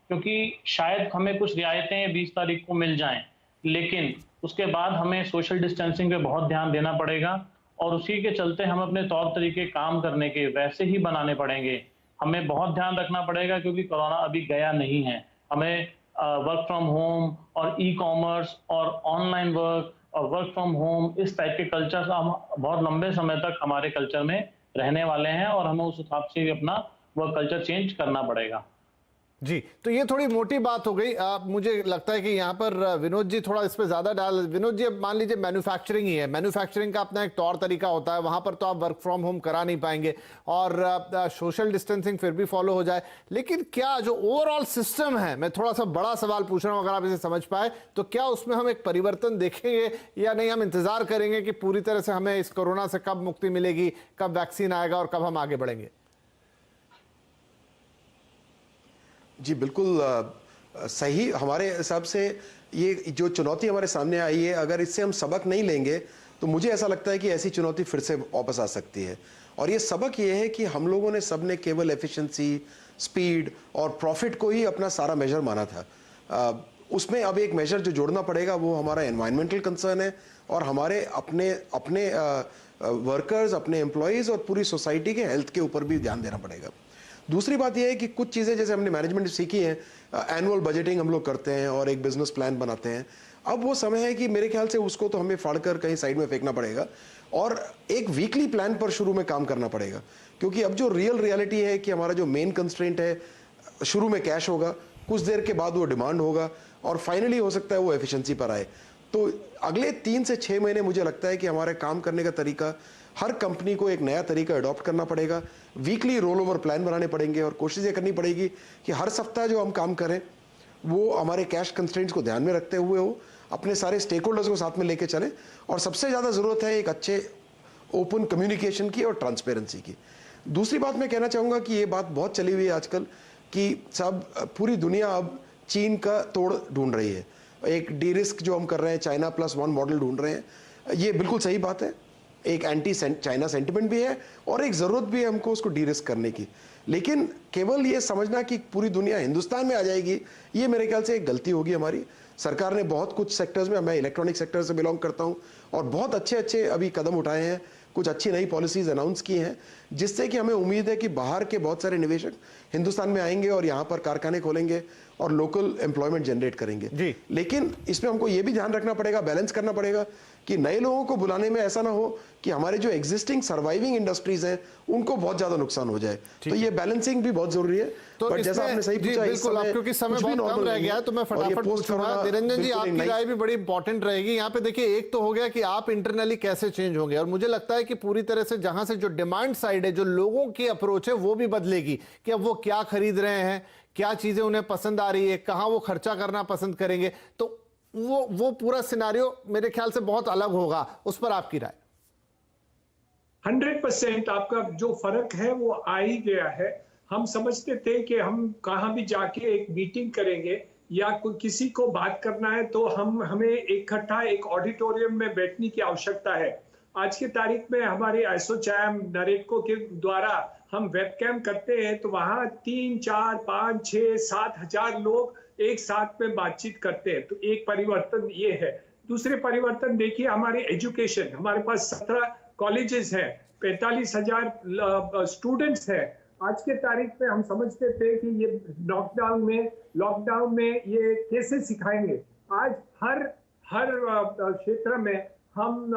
क्योंकि शायद हमें कुछ रियायतें 20 तारीख को मिल जाएं, लेकिन उसके बाद हमें सोशल डिस्टेंसिंग पे बहुत ध्यान देना पड़ेगा, और उसी के चलते हम अपने तौर तरीके काम करने के वैसे ही बनाने पड़ेंगे। हमें बहुत ध्यान रखना पड़ेगा, क्योंकि कोरोना अभी गया नहीं है। हमें वर्क फ्रॉम होम और ई-कॉमर्स और ऑनलाइन वर्क और वर्क फ्रॉम होम, इस टाइप के कल्चर हम बहुत लंबे समय तक हमारे कल्चर में रहने वाले हैं, और हमें उस हिसाब से अपना वर्क कल्चर चेंज करना पड़ेगा। जी, तो ये थोड़ी मोटी बात हो गई। मुझे लगता है कि यहाँ पर विनोद जी थोड़ा इस पे ज़्यादा विनोद जी, अब मान लीजिए मैन्युफैक्चरिंग ही है, मैन्युफैक्चरिंग का अपना एक तौर तरीका होता है, वहाँ पर तो आप वर्क फ्रॉम होम करा नहीं पाएंगे, और सोशल डिस्टेंसिंग फिर भी फॉलो हो जाए, लेकिन क्या जो ओवरऑल सिस्टम है, मैं थोड़ा सा बड़ा सवाल पूछ रहा हूँ, अगर आप इसे समझ पाए तो क्या उसमें हम एक परिवर्तन देखेंगे, या नहीं हम इंतजार करेंगे कि पूरी तरह से हमें इस कोरोना से कब मुक्ति मिलेगी, कब वैक्सीन आएगा और कब हम आगे बढ़ेंगे? जी बिल्कुल सही। हमारे हिसाब से ये जो चुनौती हमारे सामने आई है, अगर इससे हम सबक नहीं लेंगे तो मुझे ऐसा लगता है कि ऐसी चुनौती फिर से वापस आ सकती है। और ये सबक ये है कि हम लोगों ने सबने केवल एफिशिएंसी, स्पीड और प्रॉफिट को ही अपना सारा मेजर माना था। उसमें अब एक मेजर जो जोड़ना पड़ेगा वो हमारा एनवायरमेंटल कंसर्न है, और हमारे अपने वर्कर्स, अपने एम्प्लॉयज़ और पूरी सोसाइटी के हेल्थ के ऊपर भी ध्यान देना पड़ेगा। दूसरी बात यह है कि कुछ चीज़ें जैसे हमने मैनेजमेंट सीखी हैं, एनुअल बजटिंग हम लोग करते हैं और एक बिजनेस प्लान बनाते हैं। अब वो समय है कि मेरे ख्याल से उसको तो हमें फाड़कर कहीं साइड में फेंकना पड़ेगा, और एक वीकली प्लान पर शुरू में काम करना पड़ेगा, क्योंकि अब जो रियलिटी है कि हमारा जो मेन कंस्ट्रेंट है, शुरू में कैश होगा, कुछ देर के बाद वो डिमांड होगा, और फाइनली हो सकता है वो एफिशिएंसी पर आए। तो अगले 3 से 6 महीने मुझे लगता है कि हमारे काम करने का तरीका, हर कंपनी को एक नया तरीका अडॉप्ट करना पड़ेगा, वीकली रोल ओवर प्लान बनाने पड़ेंगे, और कोशिश ये करनी पड़ेगी कि हर सप्ताह जो हम काम करें वो हमारे कैश कंस्ट्रेंट्स को ध्यान में रखते हुए हो, अपने सारे स्टेक होल्डर्स को साथ में लेके चलें, और सबसे ज़्यादा ज़रूरत है एक अच्छे ओपन कम्युनिकेशन की और ट्रांसपेरेंसी की। दूसरी बात मैं कहना चाहूँगा कि ये बात बहुत चली हुई है आजकल कि पूरी दुनिया अब चीन का तोड़ ढूंढ रही है, एक डी रिस्क जो हम कर रहे हैं, चाइना +1 मॉडल ढूंढ रहे हैं। ये बिल्कुल सही बात है, एक एंटी चाइना सेंटिमेंट भी है और एक ज़रूरत भी है हमको उसको डी रिस्क करने की। लेकिन केवल ये समझना कि पूरी दुनिया हिंदुस्तान में आ जाएगी, ये मेरे ख्याल से एक गलती होगी हमारी। सरकार ने बहुत कुछ सेक्टर्स में, मैं इलेक्ट्रॉनिक सेक्टर से बिलोंग करता हूं, और बहुत अच्छे अच्छे अभी कदम उठाए हैं, कुछ अच्छी नई पॉलिसीज अनाउंस की हैं, जिससे कि हमें उम्मीद है कि बाहर के बहुत सारे निवेशक हिंदुस्तान में आएंगे और यहाँ पर कारखाने खोलेंगे और लोकल एम्प्लॉयमेंट जनरेट करेंगे जी। लेकिन इसमें हमको ये भी ध्यान रखना पड़ेगा, बैलेंस करना पड़ेगा कि नए लोगों को बुलाने में ऐसा ना हो कि हमारे जो एग्जिस्टिंग सर्वाइविंग इंडस्ट्रीज हैं उनको बहुत ज्यादा नुकसान हो जाए। तो ये बैलेंसिंग भी बहुत जरूरी है। तो बट जैसा आपने सही पूछा, बिल्कुल, आप क्योंकि समय बहुत कम रह गया है तो मैं फटाफट पूछूंगा। निरंजन जी, आपकी राय भी बड़ी इंपॉर्टेंट रहेगी यहाँ पे। देखिए, एक तो हो गया कि आप इंटरनली कैसे चेंज होंगे, और मुझे लगता है कि पूरी तरह से जहां से जो डिमांड साइड है, जो लोगों की अप्रोच है, वो भी बदलेगी कि अब वो क्या खरीद रहे हैं, क्या चीजें उन्हें पसंद आ रही है, कहां वो खर्चा करना पसंद करेंगे। तो वो पूरा सिनारियो मेरे ख्याल से बहुत अलग होगा। उस पर आपकी राय? 100% आपका जो फर्क है वो आ ही गया है। हम समझते थे कि हम कहां भी जाके एक मीटिंग करेंगे या किसी को बात करना है तो हमें इकट्ठा एक ऑडिटोरियम में बैठने की आवश्यकता है। आज की तारीख में हमारे एसोचैम नरेटको के द्वारा हम वेबकैम करते हैं तो वहां 3, 4, 5, 6, 7 हजार लोग एक साथ में बातचीत करते हैं। तो एक परिवर्तन ये है। दूसरे परिवर्तन देखिए, हमारे एजुकेशन, हमारे पास 17 कॉलेजेस हैं, 45,000 स्टूडेंट्स हैं। आज के तारीख में हम समझते थे कि ये लॉकडाउन में ये कैसे सिखाएंगे। आज हर क्षेत्र में हम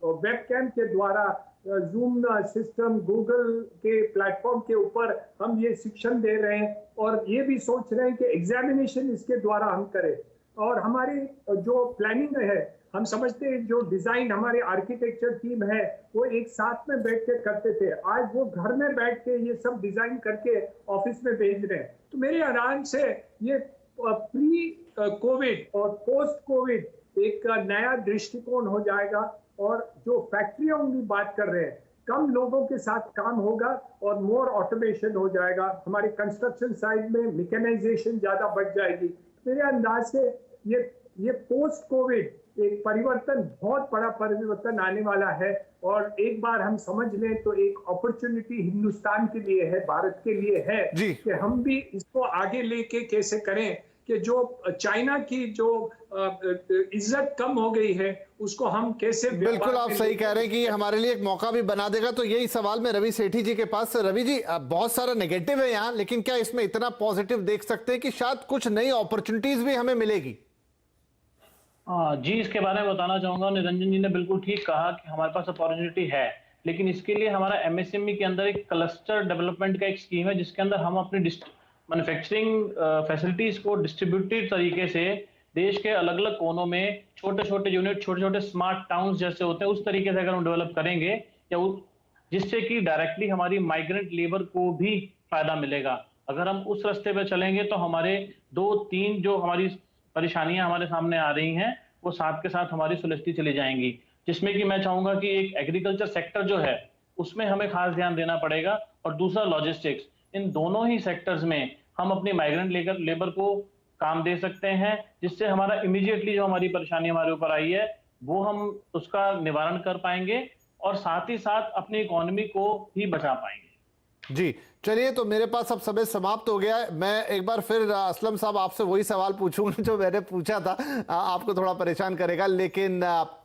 वेबकैम के द्वारा, जूम सिस्टम, गूगल के प्लेटफॉर्म के ऊपर हम ये शिक्षण दे रहे हैं, और ये भी सोच रहे हैं कि एग्जामिनेशन इसके द्वारा हम करें। और हमारी जो प्लानिंग है, हम समझते हैं जो डिजाइन हमारे आर्किटेक्चर टीम है वो एक साथ में बैठ के करते थे, आज वो घर में बैठ के ये सब डिजाइन करके ऑफिस में भेज रहे हैं। तो मेरे आराम से ये प्री कोविड और पोस्ट कोविड एक नया दृष्टिकोण हो जाएगा। और जो फैक्ट्रियों की बात कर रहे हैं, कम लोगों के साथ काम होगा और मोर ऑटोमेशन हो जाएगा। हमारे कंस्ट्रक्शन साइड में मैकेनाइजेशन ज्यादा बढ़ जाएगी। मेरे अंदाज से ये पोस्ट कोविड एक परिवर्तन, बहुत बड़ा परिवर्तन आने वाला है। और एक बार हम समझ लें तो एक अपॉर्चुनिटी हिंदुस्तान के लिए है, भारत के लिए है कि हम भी इसको आगे लेके कैसे करें कि जो चाइना की जो इज्जत कम हो गई है उसको हम कैसे। बिल्कुल, आप सही कह रहे हैं कि ये हमारे लिए एक मौका भी बना देगा। तो यही सवाल मैं रवि सेठी जी के पास। रवि जी, बहुत सारा नेगेटिव है यहाँ, लेकिन क्या इसमें इतना पॉजिटिव देख सकते हैं कि शायद कुछ नई अपॉर्चुनिटीज भी हमें मिलेगी? जी, इसके बारे में बताना चाहूंगा। निरंजन जी ने बिल्कुल ठीक कहा कि हमारे पास अपॉर्चुनिटी है, लेकिन इसके लिए हमारा एमएसएमई के अंदर एक क्लस्टर डेवलपमेंट का एक स्कीम है, जिसके अंदर हम अपनी मैन्युफैक्चरिंग फैसिलिटीज को डिस्ट्रीब्यूटेड तरीके से देश के अलग अलग कोनों में छोटे छोटे यूनिट, छोटे छोटे स्मार्ट टाउन्स जैसे होते हैं, उस तरीके से अगर हम डेवलप करेंगे या जिससे कि डायरेक्टली हमारी माइग्रेंट लेबर को भी फायदा मिलेगा। अगर हम उस रास्ते पे चलेंगे तो हमारे 2-3 जो हमारी परेशानियां हमारे सामने आ रही हैं वो साथ के साथ हमारी सुलझती चली जाएंगी। जिसमें कि मैं चाहूंगा कि एक एग्रीकल्चर सेक्टर जो है उसमें हमें खास ध्यान देना पड़ेगा, और दूसरा लॉजिस्टिक्स। इन दोनों ही सेक्टर्स में हम अपनी माइग्रेंट लेबर को काम दे सकते हैं, जिससे हमारा इमीडिएटली जो हमारी परेशानी हमारे ऊपर आई है वो हम उसका निवारण कर पाएंगे और साथ ही साथ अपनी इकोनॉमी को भी बचा पाएंगे। जी, चलिए, तो मेरे पास अब समय समाप्त हो गया है। मैं एक बार फिर असलम साहब आपसे वही सवाल पूछूंगा जो मैंने पूछा था, आपको थोड़ा परेशान करेगा, लेकिन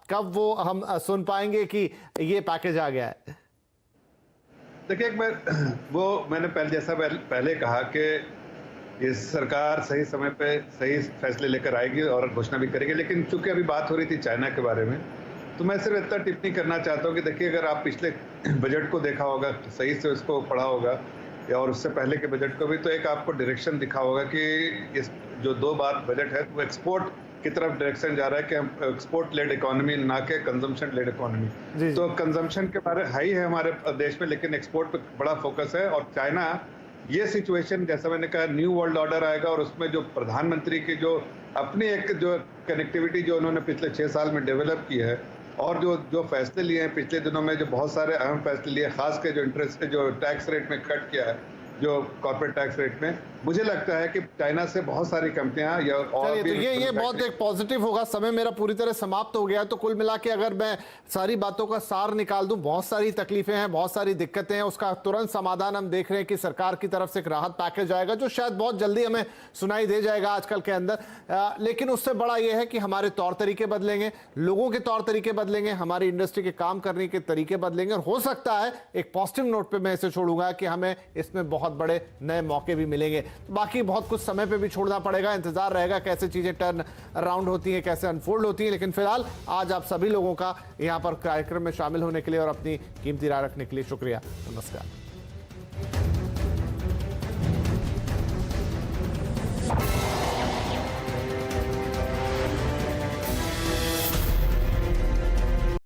कब वो हम सुन पाएंगे कि ये पैकेज आ गया है? देखिए, मैंने पहले कहा कि ये सरकार सही समय पे सही फैसले लेकर आएगी और घोषणा भी करेगी। लेकिन चूंकि अभी बात हो रही थी चाइना के बारे में, तो मैं सिर्फ इतना टिप्पणी करना चाहता हूँ कि देखिए, अगर आप पिछले बजट को देखा होगा, सही से उसको पढ़ा होगा, या और उससे पहले के बजट को भी, तो एक आपको डायरेक्शन दिखा होगा कि इस जो 2 बार बजट है वो एक्सपोर्ट की तरफ डायरेक्शन जा रहा है कि हम एक्सपोर्ट लेड इकोनॉमी, ना कि कंजम्पशन लेड इकोनॉमी। तो कंजम्पशन के बारे हाई है हमारे देश में, लेकिन एक्सपोर्ट पे बड़ा फोकस है। और चाइना, ये सिचुएशन जैसा मैंने कहा, न्यू वर्ल्ड ऑर्डर आएगा और उसमें जो प्रधानमंत्री की जो अपनी एक जो कनेक्टिविटी जो उन्होंने पिछले 6 साल में डेवलप की है, और जो फैसले लिए हैं पिछले दिनों में, जो बहुत सारे अहम फैसले लिए, खास के जो इंटरेस्ट जो टैक्स रेट में कट किया है, जो कॉर्पोरेट टैक्स रेट में। मुझे लगता है कि चाइना से बहुत सारी कंपनियां या और चलिए, भी तो ये बहुत एक पॉजिटिव होगा। समय मेरा पूरी तरह समाप्त हो गया, तो कुल मिला के अगर मैं सारी बातों का सार निकाल दूं, बहुत सारी तकलीफें हैं, बहुत सारी दिक्कतें हैं, उसका तुरंत समाधान हम देख रहे हैं कि सरकार की तरफ से एक राहत पैकेज आएगा जो शायद बहुत जल्दी हमें सुनाई दे जाएगा आजकल के अंदर। लेकिन उससे बड़ा यह है कि हमारे तौर तरीके बदलेंगे, लोगों के तौर तरीके बदलेंगे, हमारी इंडस्ट्री के काम करने के तरीके बदलेंगे, और हो सकता है एक पॉजिटिव नोट पे मैं इसे छोड़ूंगा कि हमें इसमें बहुत बड़े नए मौके भी मिलेंगे। बाकी बहुत कुछ समय पे भी छोड़ना पड़ेगा, इंतजार रहेगा कैसे चीजें टर्न अराउंड होती हैं, कैसे अनफोल्ड होती हैं। लेकिन फिलहाल आज आप सभी लोगों का यहां पर कार्यक्रम में शामिल होने के लिए और अपनी कीमती राय रखने के लिए शुक्रिया। नमस्कार।